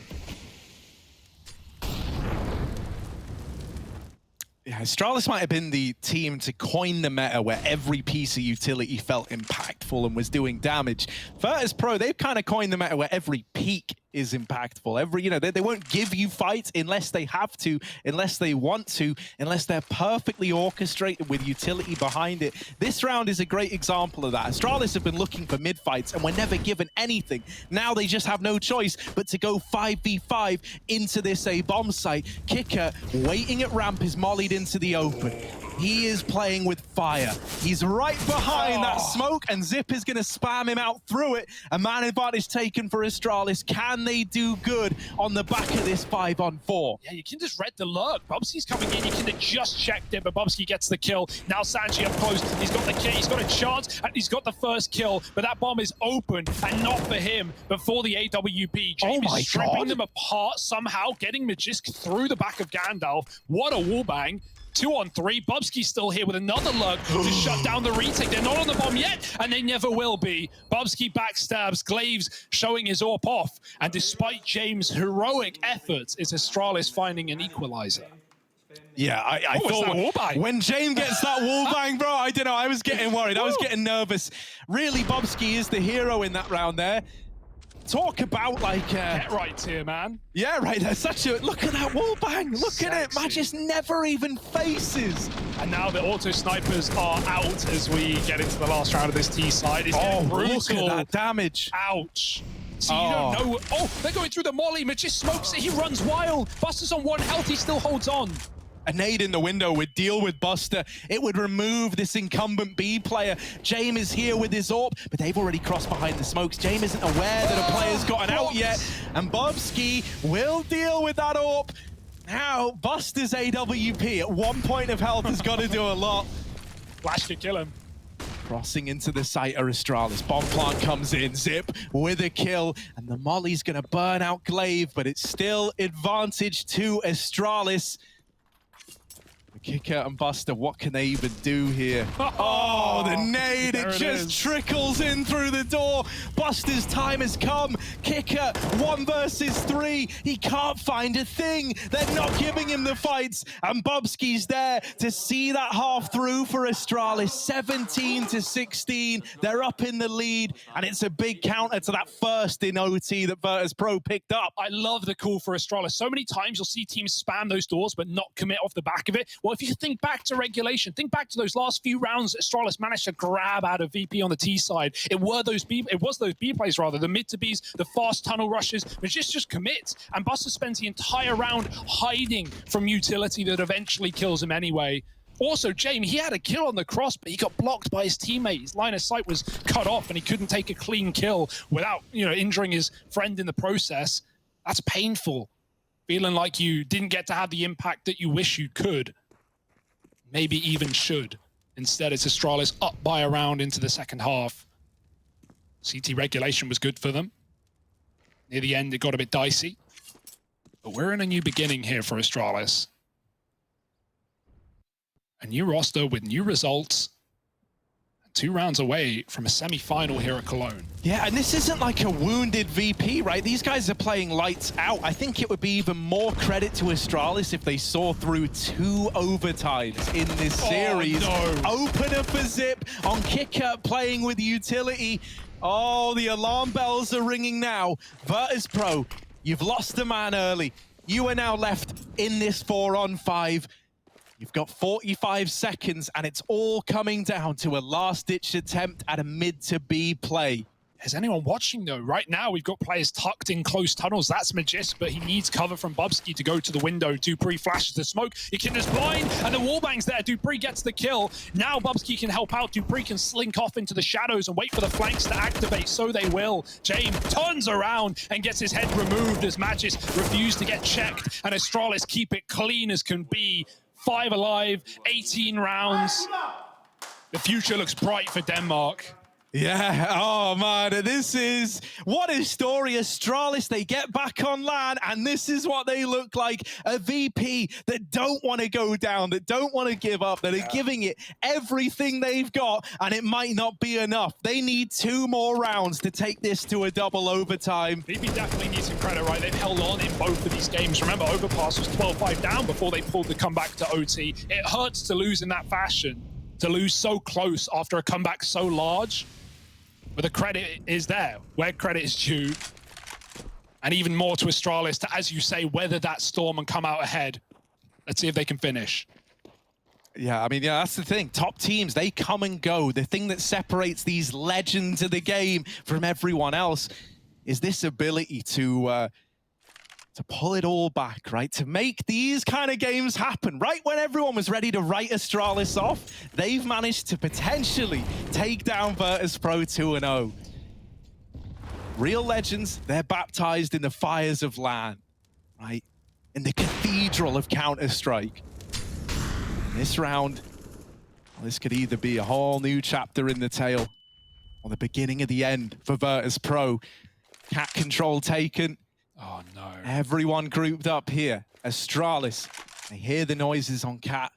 Yeah, Astralis might have been the team to coin the meta where every piece of utility felt impactful and was doing damage. Virtus.pro, they've kind of coined the meta where every peak is impactful. You know, they won't give you fights unless they have to, unless they want to, unless they're perfectly orchestrated with utility behind it. This round is a great example of that. Astralis have been looking for mid-fights and were never given anything. Now they just have no choice but to go 5v5 into this A-bomb site. Kicker, waiting at ramp, is mollied into the open. He is playing with fire. He's right behind that smoke, and Zip is going to spam him out through it. A man advantage taken for Astralis. Can they do good on the back of this 5-on-4? Yeah, you can just read the lurk. Bubsky's coming in. You can have just checked it, but Bubsky gets the kill. Now Sanji up close. He's got the kill. He's got a chance, and he's got the first kill. But that bomb is open, and not for him, but for the AWP. James is stripping them apart somehow, getting Magisk through the back of Gandalf. What a wallbang. 2-on-3. Bubsky's still here with another lurk to shut down the retake. They're not on the bomb yet, and they never will be. Bubsky backstabs. Glaives showing his AWP off. And despite James' heroic efforts, it's Astralis finding an equalizer. Yeah, I thought when James gets that wallbang, bro, I don't know, I was getting worried. I was getting nervous. Really, Bubsky is the hero in that round there. Talk about like get right here, man. Yeah, right. There's such a look at that wallbang. Look at it. Magis never even faces. And now the auto snipers are out as we get into the last round of this T side. It's brutal. Look at that damage. Ouch. So you don't know. Oh, they're going through the molly. Magis smokes it. He runs wild. Buster's on 1 health. He still holds on. A nade in the window would deal with Buster. It would remove this incumbent B player. James is here with his AWP, but they've already crossed behind the smokes. James isn't aware that a player's gotten out yet, and Bubsky will deal with that AWP. Now, Buster's AWP at 1 point of health has got to do a lot. Flash to kill him. Crossing into the site are Astralis. Bomb plant comes in, Zip with a kill, and the molly's going to burn out Glaive, but it's still advantage to Astralis. Kicker and Buster, what can they even do here? Oh, the nade, it just trickles in through the door. Buster's time has come. Kicker, 1 versus 3. He can't find a thing. They're not giving him the fights. And Bubsky's there to see that half through for Astralis. 17-16. They're up in the lead, and it's a big counter to that first in OT that Virtus.pro picked up. I love the call for Astralis. So many times you'll see teams spam those doors but not commit off the back of it. Well, if you think back to regulation, think back to those last few rounds Astralis managed to grab out of VP on the T side. It was those B plays rather, the mid to Bs, the fast tunnel rushes, which just commits. And Buster spends the entire round hiding from utility that eventually kills him anyway. Also, Jamie, he had a kill on the cross, but he got blocked by his teammate. His line of sight was cut off and he couldn't take a clean kill without, injuring his friend in the process. That's painful. Feeling like you didn't get to have the impact that you wish you could. Maybe even should. Instead, it's Astralis up by a round into the second half. CT regulation was good for them. Near the end, it got a bit dicey. But we're in a new beginning here for Astralis. A new roster with new results. 2 rounds away from a semi-final here at Cologne. Yeah, and this isn't like a wounded VP, right? These guys are playing lights out. I think it would be even more credit to Astralis if they saw through 2 overtimes in this series. Oh, no. Opener for Zip on Kicker, playing with utility. Oh, the alarm bells are ringing now. Virtus.pro, you've lost a man early. You are now left in this 4-on-5. You've got 45 seconds, and it's all coming down to a last-ditch attempt at a mid to B play. Is anyone watching, though? Right now, we've got players tucked in close tunnels. That's Magist, but he needs cover from Bubsky to go to the window. Dupree flashes the smoke. Ikinder's blind, and the wallbang's there. Dupree gets the kill. Now Bubsky can help out. Dupree can slink off into the shadows and wait for the flanks to activate, so they will. James turns around and gets his head removed as Magist refused to get checked, and Astralis keep it clean as can be. 5 alive, 18 rounds. The future looks bright for Denmark. Yeah, oh man, what a story. Astralis, they get back on land, and this is what they look like. A VP that don't want to go down, that don't want to give up, that are giving it everything they've got, and it might not be enough. They need 2 more rounds to take this to a double overtime. VP definitely needs some credit, right? They've held on in both of these games. Remember, Overpass was 12-5 down before they pulled the comeback to OT. It hurts to lose in that fashion, to lose so close after a comeback so large. But the credit is there, where credit is due. And even more to Astralis to, as you say, weather that storm and come out ahead. Let's see if they can finish. Yeah, I mean, yeah, that's the thing. Top teams, they come and go. The thing that separates these legends of the game from everyone else is this ability to pull it all back, right? To make these kind of games happen. Right when everyone was ready to write Astralis off, they've managed to potentially take down Virtus.pro 2-0. Real legends, they're baptized in the fires of LAN, right? In the cathedral of Counter-Strike. This round, well, this could either be a whole new chapter in the tale or the beginning of the end for Virtus.pro. Cat control taken. Oh no. Everyone grouped up here. Astralis, they hear the noises on Cat.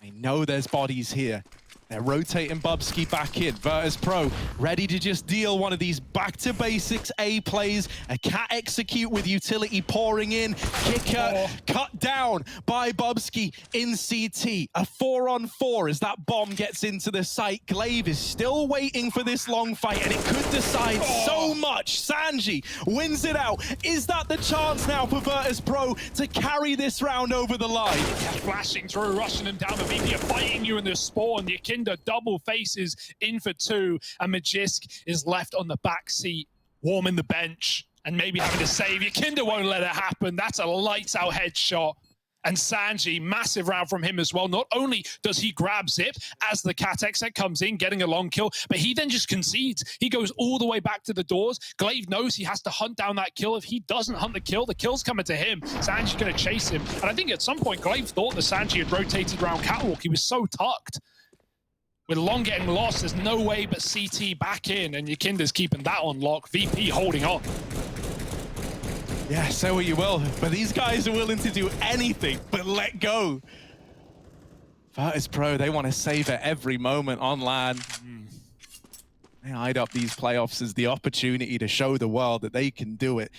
They know there's bodies here. They're rotating Bubsky back in. Virtus.pro ready to just deal one of these back-to-basics A plays. A Cat execute with utility pouring in. Kicker cut down by Bubsky in CT. A 4-on-4 as that bomb gets into the site. Glaive is still waiting for this long fight, and it could decide so much. Sanji wins it out. Is that the chance now for Virtus.pro to carry this round over the line? Flashing through, rushing them down. The VP are fighting you in the spawn. The Akinda double faces in for 2, and Magisk is left on the back seat, warming the bench, and maybe having to save. Akinda won't let it happen. That's a lights-out headshot. And Sanji, massive round from him as well. Not only does he grab Zip as the Cat exit comes in, getting a long kill, but he then just concedes. He goes all the way back to the doors. Glaive knows he has to hunt down that kill. If he doesn't hunt the kill's coming to him. Sanji's going to chase him. And I think at some point, Glaive thought that Sanji had rotated around Catwalk. He was so tucked. With Long getting lost, there's no way but CT back in, and Yakinda's keeping that on lock. VP holding on. Yeah, say what you will, but these guys are willing to do anything but let go. Virtus.pro, they want to savor every moment on LAN. They eyed up these playoffs as the opportunity to show the world that they can do it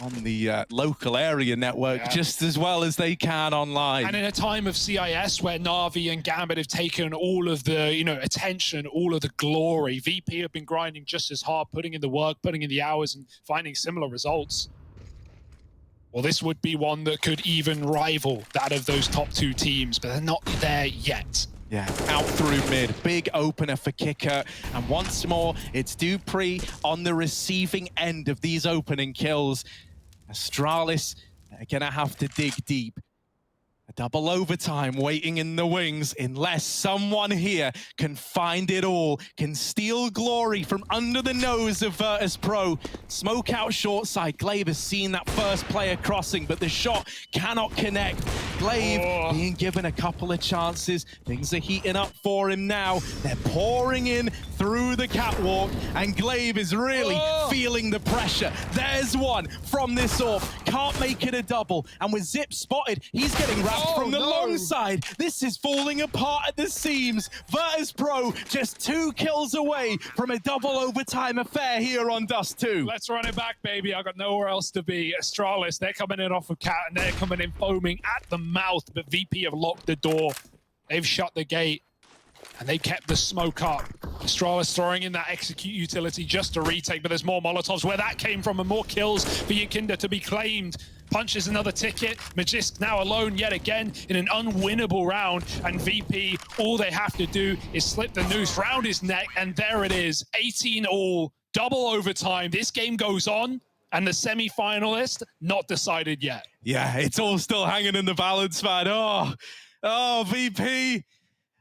on the local area network just as well as they can online. And in a time of CIS where Na'Vi and Gambit have taken all of the attention, all of the glory, VP have been grinding just as hard, putting in the work, putting in the hours, and finding similar results. Well, this would be one that could even rival that of those top two teams, but they're not there yet. Yeah, out through mid. Big opener for Kicker. And once more, it's Dupree on the receiving end of these opening kills. Astralis are going to have to dig deep. A double overtime waiting in the wings unless someone here can find it all, can steal glory from under the nose of Virtus.pro. Smoke out short side. Glaive has seen that first player crossing, but the shot cannot connect. Glaive being given a couple of chances. Things are heating up for him now. They're pouring in through the catwalk, and Glaive is really feeling the pressure. There's one from this off. Can't make it a double. And with Zip spotted, he's getting wrapped from the long side. This is falling apart at the seams. Virtus.pro just 2 kills away from a double overtime affair here on Dust2. Let's run it back, baby. I got nowhere else to be. Astralis, they're coming in off of Cat, and they're coming in foaming at the mouth, but VP have locked the door. They've shut the gate, and they kept the smoke up. Astralis throwing in that execute utility just to retake, but there's more Molotovs where that came from, and more kills for Yakinda to be claimed. Punches another ticket. Magisk now alone yet again in an unwinnable round, and VP, all they have to do is slip the noose round his neck, and there it is. 18 all, double overtime. This game goes on, and the semi-finalist not decided yet. Yeah, it's all still hanging in the balance, man. Oh, VP.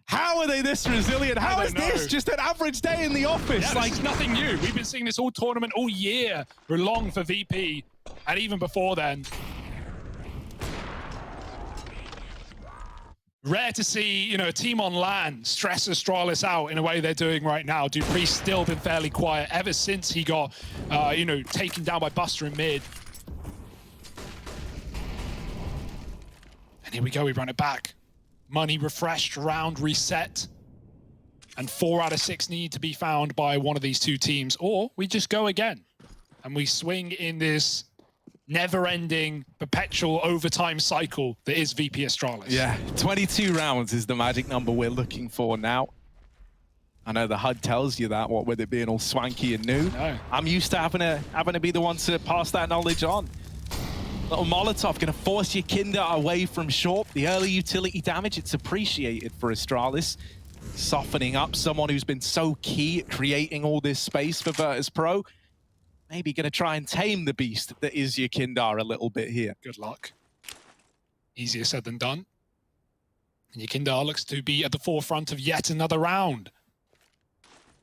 How are they this resilient? How is this just an average day in the office? Yeah, like nothing new. We've been seeing this all tournament, all year long for VP, and even before then. Rare to see, a team on LAN stress Astralis out in a way they're doing right now. Dupree's still been fairly quiet ever since he got, taken down by Buster in mid. And here we go, we run it back. Money refreshed, round reset. And 4 out of 6 need to be found by one of these two teams. Or we just go again. And we swing in this never-ending, perpetual overtime cycle that is VP Astralis. Yeah, 22 rounds is the magic number we're looking for now. I know the HUD tells you that, what with it being all swanky and new. I'm used to having to be the one to pass that knowledge on. Little Molotov going to force Yakinda away from short. The early utility damage, it's appreciated for Astralis. Softening up someone who's been so key at creating all this space for Virtus.pro. Maybe going to try and tame the beast that is Yakinda a little bit here. Good luck. Easier said than done. And Yakinda looks to be at the forefront of yet another round.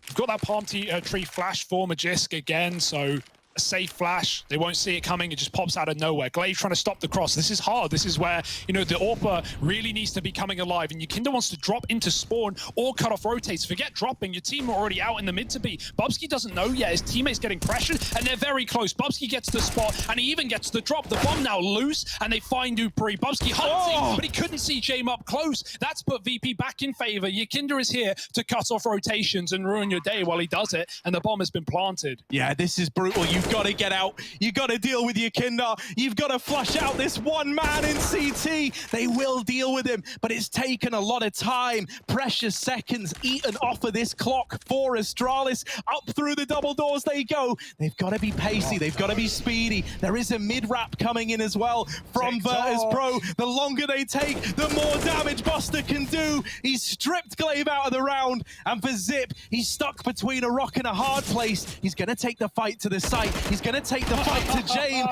We've got that palm tree flash for Magisk again, so a safe flash. They won't see it coming. It just pops out of nowhere. Glaive trying to stop the cross. This is hard. This is where, the AWPer really needs to be coming alive. And Yakinda wants to drop into spawn or cut off rotates. Forget dropping. Your team are already out in the mid to be. Bubsky doesn't know yet. His teammate's getting pressured, and they're very close. Bubsky gets the spot, and he even gets the drop. The bomb now loose, and they find Dupree. Bubsky hunting, but he couldn't see Jame up close. That's put VP back in favor. Yakinda is here to cut off rotations and ruin your day while he does it, and the bomb has been planted. Yeah, this is brutal. You've got to get out. You've got to deal with Yakinda. You've got to flush out this one man in CT. They will deal with him, but it's taken a lot of time. Precious seconds eaten off of this clock for Astralis. Up through the double doors they go. They've got to be pacey. They've got to be speedy. There is a mid-wrap coming in as well from Virtus.pro. The longer they take, the more damage Buster can do. He's stripped Glaive out of the round, and for Zip, he's stuck between a rock and a hard place. He's going to take the fight to the site. He's going to take the fight to Jane.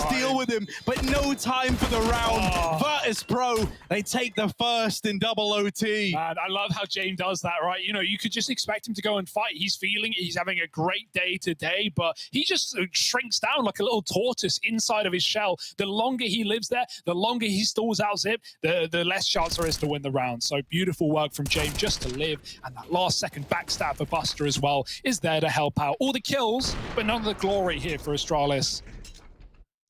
Deal with him, but no time for the round. Virtus.pro, they take the first in double OT. Man, I love how Jane does that, right? You could just expect him to go and fight. He's feeling it. He's having a great day today, but he just shrinks down like a little tortoise inside of his shell. The longer he lives there, the longer he stalls out Zip, the less chance there is to win the round. So beautiful work from Jane just to live, and that last second backstab for Buster as well is there to help out. All the kills, but none of the glory here for Astralis.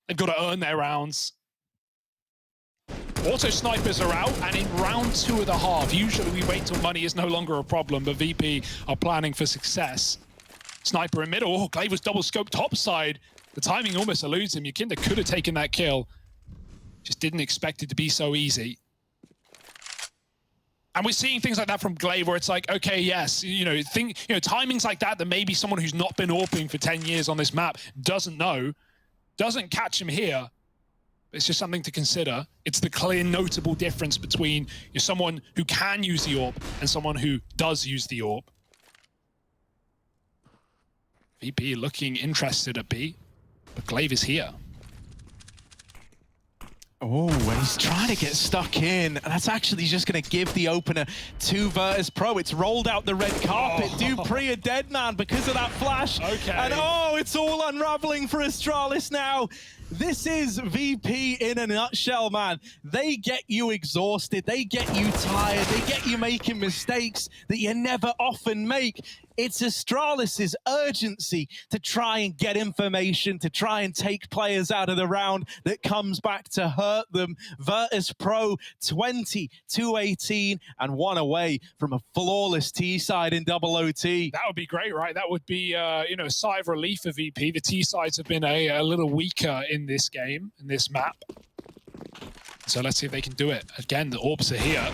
They've got to earn their rounds. Auto snipers are out, and in round 2 of the half, usually we wait till money is no longer a problem, but VP are planning for success. Sniper in middle. Oh, Glaive was double scoped topside. The timing almost eludes him. Yakinda could have taken that kill. Just didn't expect it to be so easy. And we're seeing things like that from Glaive where it's like, okay, yes, timings like that maybe someone who's not been AWPing for 10 years on this map doesn't know, doesn't catch him here. It's just something to consider. It's the clear, notable difference between someone who can use the AWP and someone who does use the AWP. VP looking interested at B, but Glaive is here. Oh, and he's trying to get stuck in. That's actually just going to give the opener to Virtus.pro. It's rolled out the red carpet. Dupree a dead man because of that flash. Okay. And oh, it's all unraveling for Astralis now. This is VP in a nutshell, man. They get you exhausted. They get you tired. They get you making mistakes that you never often make. It's Astralis' urgency to try and get information, to try and take players out of the round that comes back to hurt them. Virtus.pro 20-18 and 1 away from a flawless T side in double OT. That would be great, right? That would be, a sigh of relief for VP. The T sides have been a little weaker in this game, in this map. So let's see if they can do it. Again, the AWPs are here.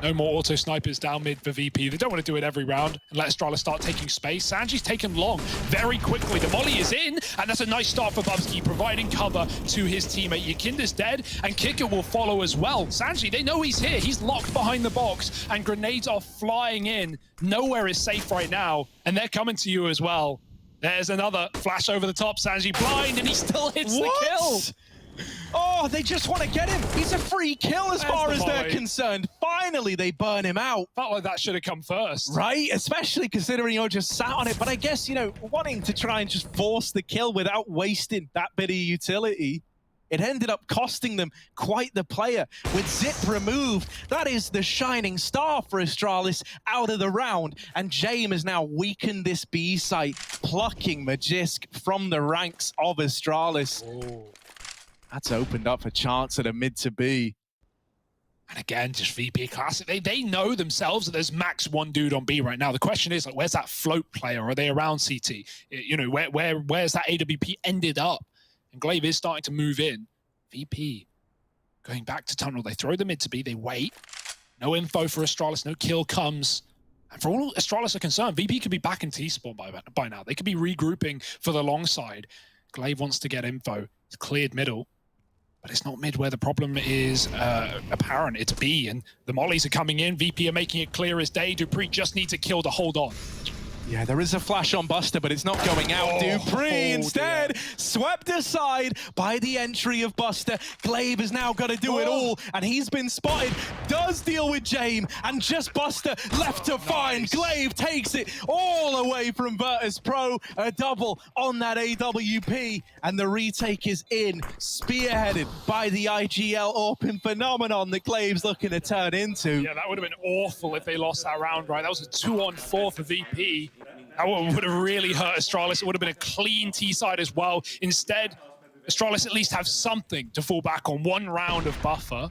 No more auto snipers down mid for VP. They don't want to do it every round and let Astralis start taking space. Sanji's taken long very quickly. The molly is in, and that's a nice start for Bubsky, providing cover to his teammate. Yakinda's dead, and Kicker will follow as well. Sanji, they know he's here. He's locked behind the box, and grenades are flying in. Nowhere is safe right now, and they're coming to you as well. There's another flash over the top. Sanji blind, and he still hits the kill. Oh, they just want to get him. He's a free kill as far as they're concerned. Finally, they burn him out. Felt like that should have come first. Right? Especially considering you're just sat on it. But I guess, wanting to try and just force the kill without wasting that bit of utility, it ended up costing them quite the player. With Zip removed, that is the shining star for Astralis out of the round. And James has now weakened this B site, plucking Magisk from the ranks of Astralis. Oh. That's opened up a chance at a mid to B. And again, just VP classic. They know themselves that there's max 1 dude on B right now. The question is, where's that float player? Are they around CT? Where's that AWP ended up? And Glaive is starting to move in. VP going back to tunnel. They throw the mid to B. They wait. No info for Astralis. No kill comes. And for all Astralis are concerned, VP could be back in T-spawn by now. They could be regrouping for the long side. Glaive wants to get info. It's cleared middle. But it's not mid where the problem is apparent. It's B, and the mollies are coming in. VP are making it clear as day. Dupree just needs a kill to hold on. Yeah, there is a flash on Buster, but it's not going out. Dupree instead swept aside by the entry of Buster. Glaive has now got to do it all, and he's been spotted. Does deal with James, and just Buster left to find. Glaive takes it all away from Virtus.pro. A double on that AWP, and the retake is in, spearheaded by the IGL AWPing phenomenon that Glaive's looking to turn into. Yeah, that would have been awful if they lost that round, right? That was a 2-on-4 for VP. That would have really hurt Astralis. It would have been a clean T-side as well. Instead, Astralis at least have something to fall back on. 1 round of buffer.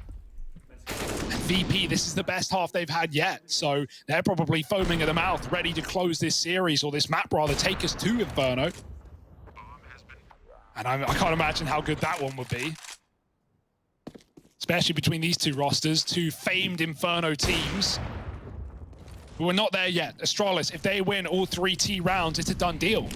And VP, this is the best half they've had yet. So they're probably foaming at the mouth, ready to close this series, or this map rather, take us to Inferno. And I can't imagine how good that one would be. Especially between these 2 rosters, 2 famed Inferno teams. We're not there yet. Astralis, if they win all 3 T rounds, it's a done deal.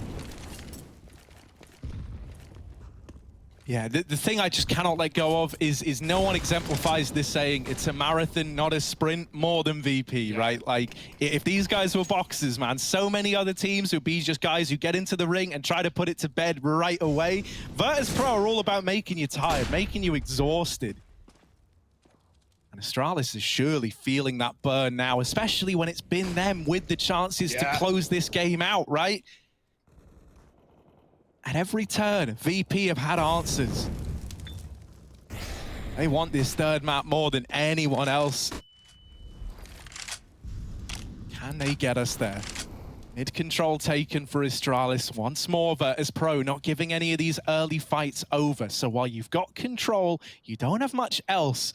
Yeah, the thing I just cannot let go of is no one exemplifies this saying, it's a marathon, not a sprint, more than VP, right? Like, if these guys were boxers, man, so many other teams would be just guys who get into the ring and try to put it to bed right away. Virtus.pro are all about making you tired, making you exhausted. And Astralis is surely feeling that burn now, especially when it's been them with the chances to close this game out, right? At every turn, VP have had answers. They want this 3rd map more than anyone else. Can they get us there? Mid control taken for Astralis. Once more, Virtus.pro not giving any of these early fights over. So while you've got control, you don't have much else.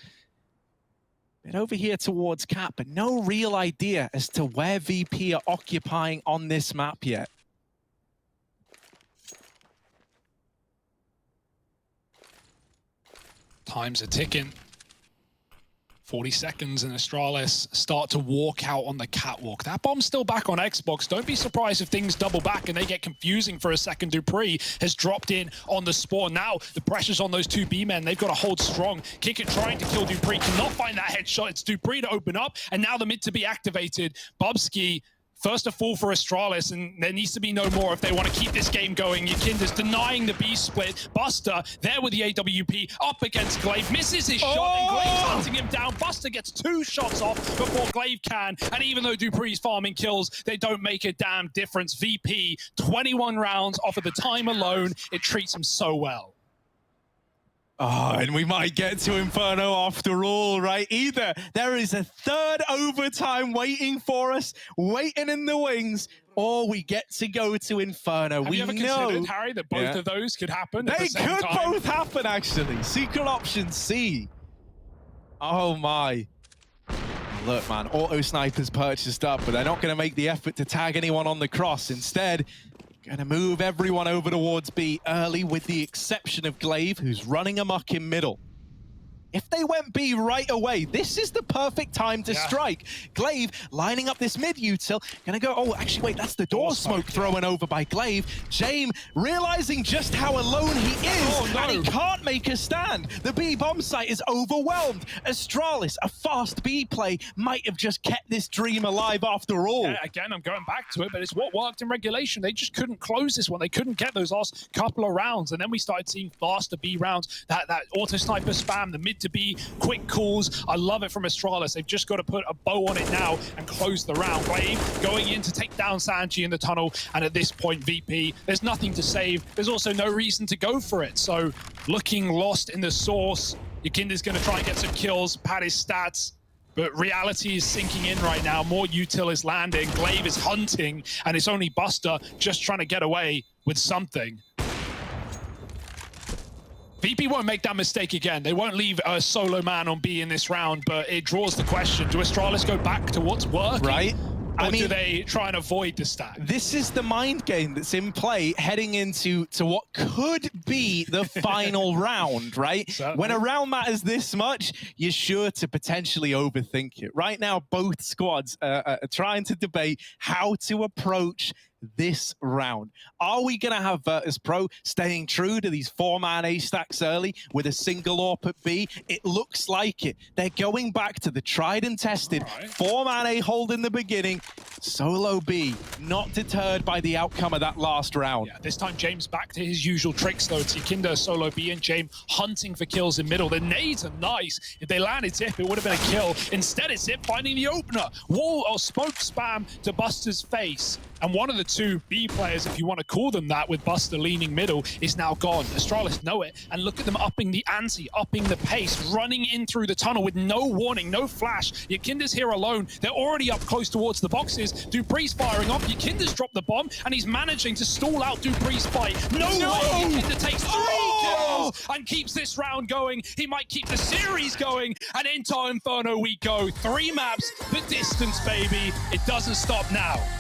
Bit over here towards Cat, but no real idea as to where VP are occupying on this map yet. Times are ticking. 40 seconds and Astralis start to walk out on the catwalk. That bomb's still back on Xbox. Don't be surprised if things double back and they get confusing for a second. Dupree has dropped in on the spawn. Now the pressure's on those two B men. They've got to hold strong. Kick it trying to kill Dupree. Cannot find that headshot. It's Dupree to open up. And now the mid to be activated. Bubsky first to fall for Astralis, and there needs to be no more if they want to keep this game going. Yakinda's denying the B split. Buster there with the AWP up against Glaive, misses his shot, and Glaive's hunting him down. Buster gets 2 shots off before Glaive can, and even though Dupree's farming kills, they don't make a damn difference. VP, 21 rounds off of the time alone. It treats him so well. Oh, and we might get to Inferno after all, right? Either there is a third overtime waiting for us, waiting in the wings, or we get to go to Inferno. Have you ever considered, Harry, that both of those could happen at the same time? They could both happen, actually. Secret option C. Oh, my. Look, man, auto snipers purchased up, but they're not going to make the effort to tag anyone on the cross. Instead, going to move everyone over towards B early, with the exception of Glaive, who's running amok in middle. If they went B right away, this is the perfect time to strike. Glaive lining up this mid util, gonna go, oh, actually, wait, that's the door smoke thrown over by Glaive. James realizing just how alone he is, and he can't make a stand. The B bomb site is overwhelmed. Astralis, a fast B play, might have just kept this dream alive after all. Yeah, again, I'm going back to it, but it's what worked in regulation. They just couldn't close this one. They couldn't get those last couple of rounds, and then we started seeing faster B rounds, that auto sniper spam, the mid to be quick calls. I love it from Astralis. They've just got to put a bow on it now and close the round. Glaive going in to take down Sanji in the tunnel, and at this point, VP, there's nothing to save. There's also no reason to go for it. So looking lost in the source. Yakinda's going to try and get some kills, pad his stats, but reality is sinking in right now. More util is landing. Glaive is hunting, and it's only Buster just trying to get away with something. VP won't make that mistake again. They won't leave a solo man on B in this round, but it draws the question, do Astralis go back to what's working? Right. Or do they try and avoid the stack? This is the mind game that's in play heading into what could be the final round, right? Certainly. When a round matters this much, you're sure to potentially overthink it. Right now, both squads are trying to debate how to approach this round. Are we going to have Virtus.pro staying true to these 4-man A stacks early with a single AWP at B? It looks like it. They're going back to the tried and tested 4-man A hold in the beginning. Solo B, not deterred by the outcome of that last round. Yeah, this time James back to his usual tricks though. It's Yakinda, solo B, and James hunting for kills in middle. The nades are nice. If they landed Zip, it would have been a kill. Instead, it's Zip finding the opener. Wall or smoke spam to Buster's face. And one of the two B players, if you want to call them that, with Buster leaning middle, is now gone. Astralis know it, and look at them upping the ante, upping the pace, running in through the tunnel with no warning, no flash. Yakinda's here alone. They're already up close towards the boxes. Dupree's firing off. Yakinda's dropped the bomb, and he's managing to stall out Dupree's fight. No way! Yakinda takes 3 kills and keeps this round going. He might keep the series going, and into Inferno we go. 3 maps, the distance, baby. It doesn't stop now.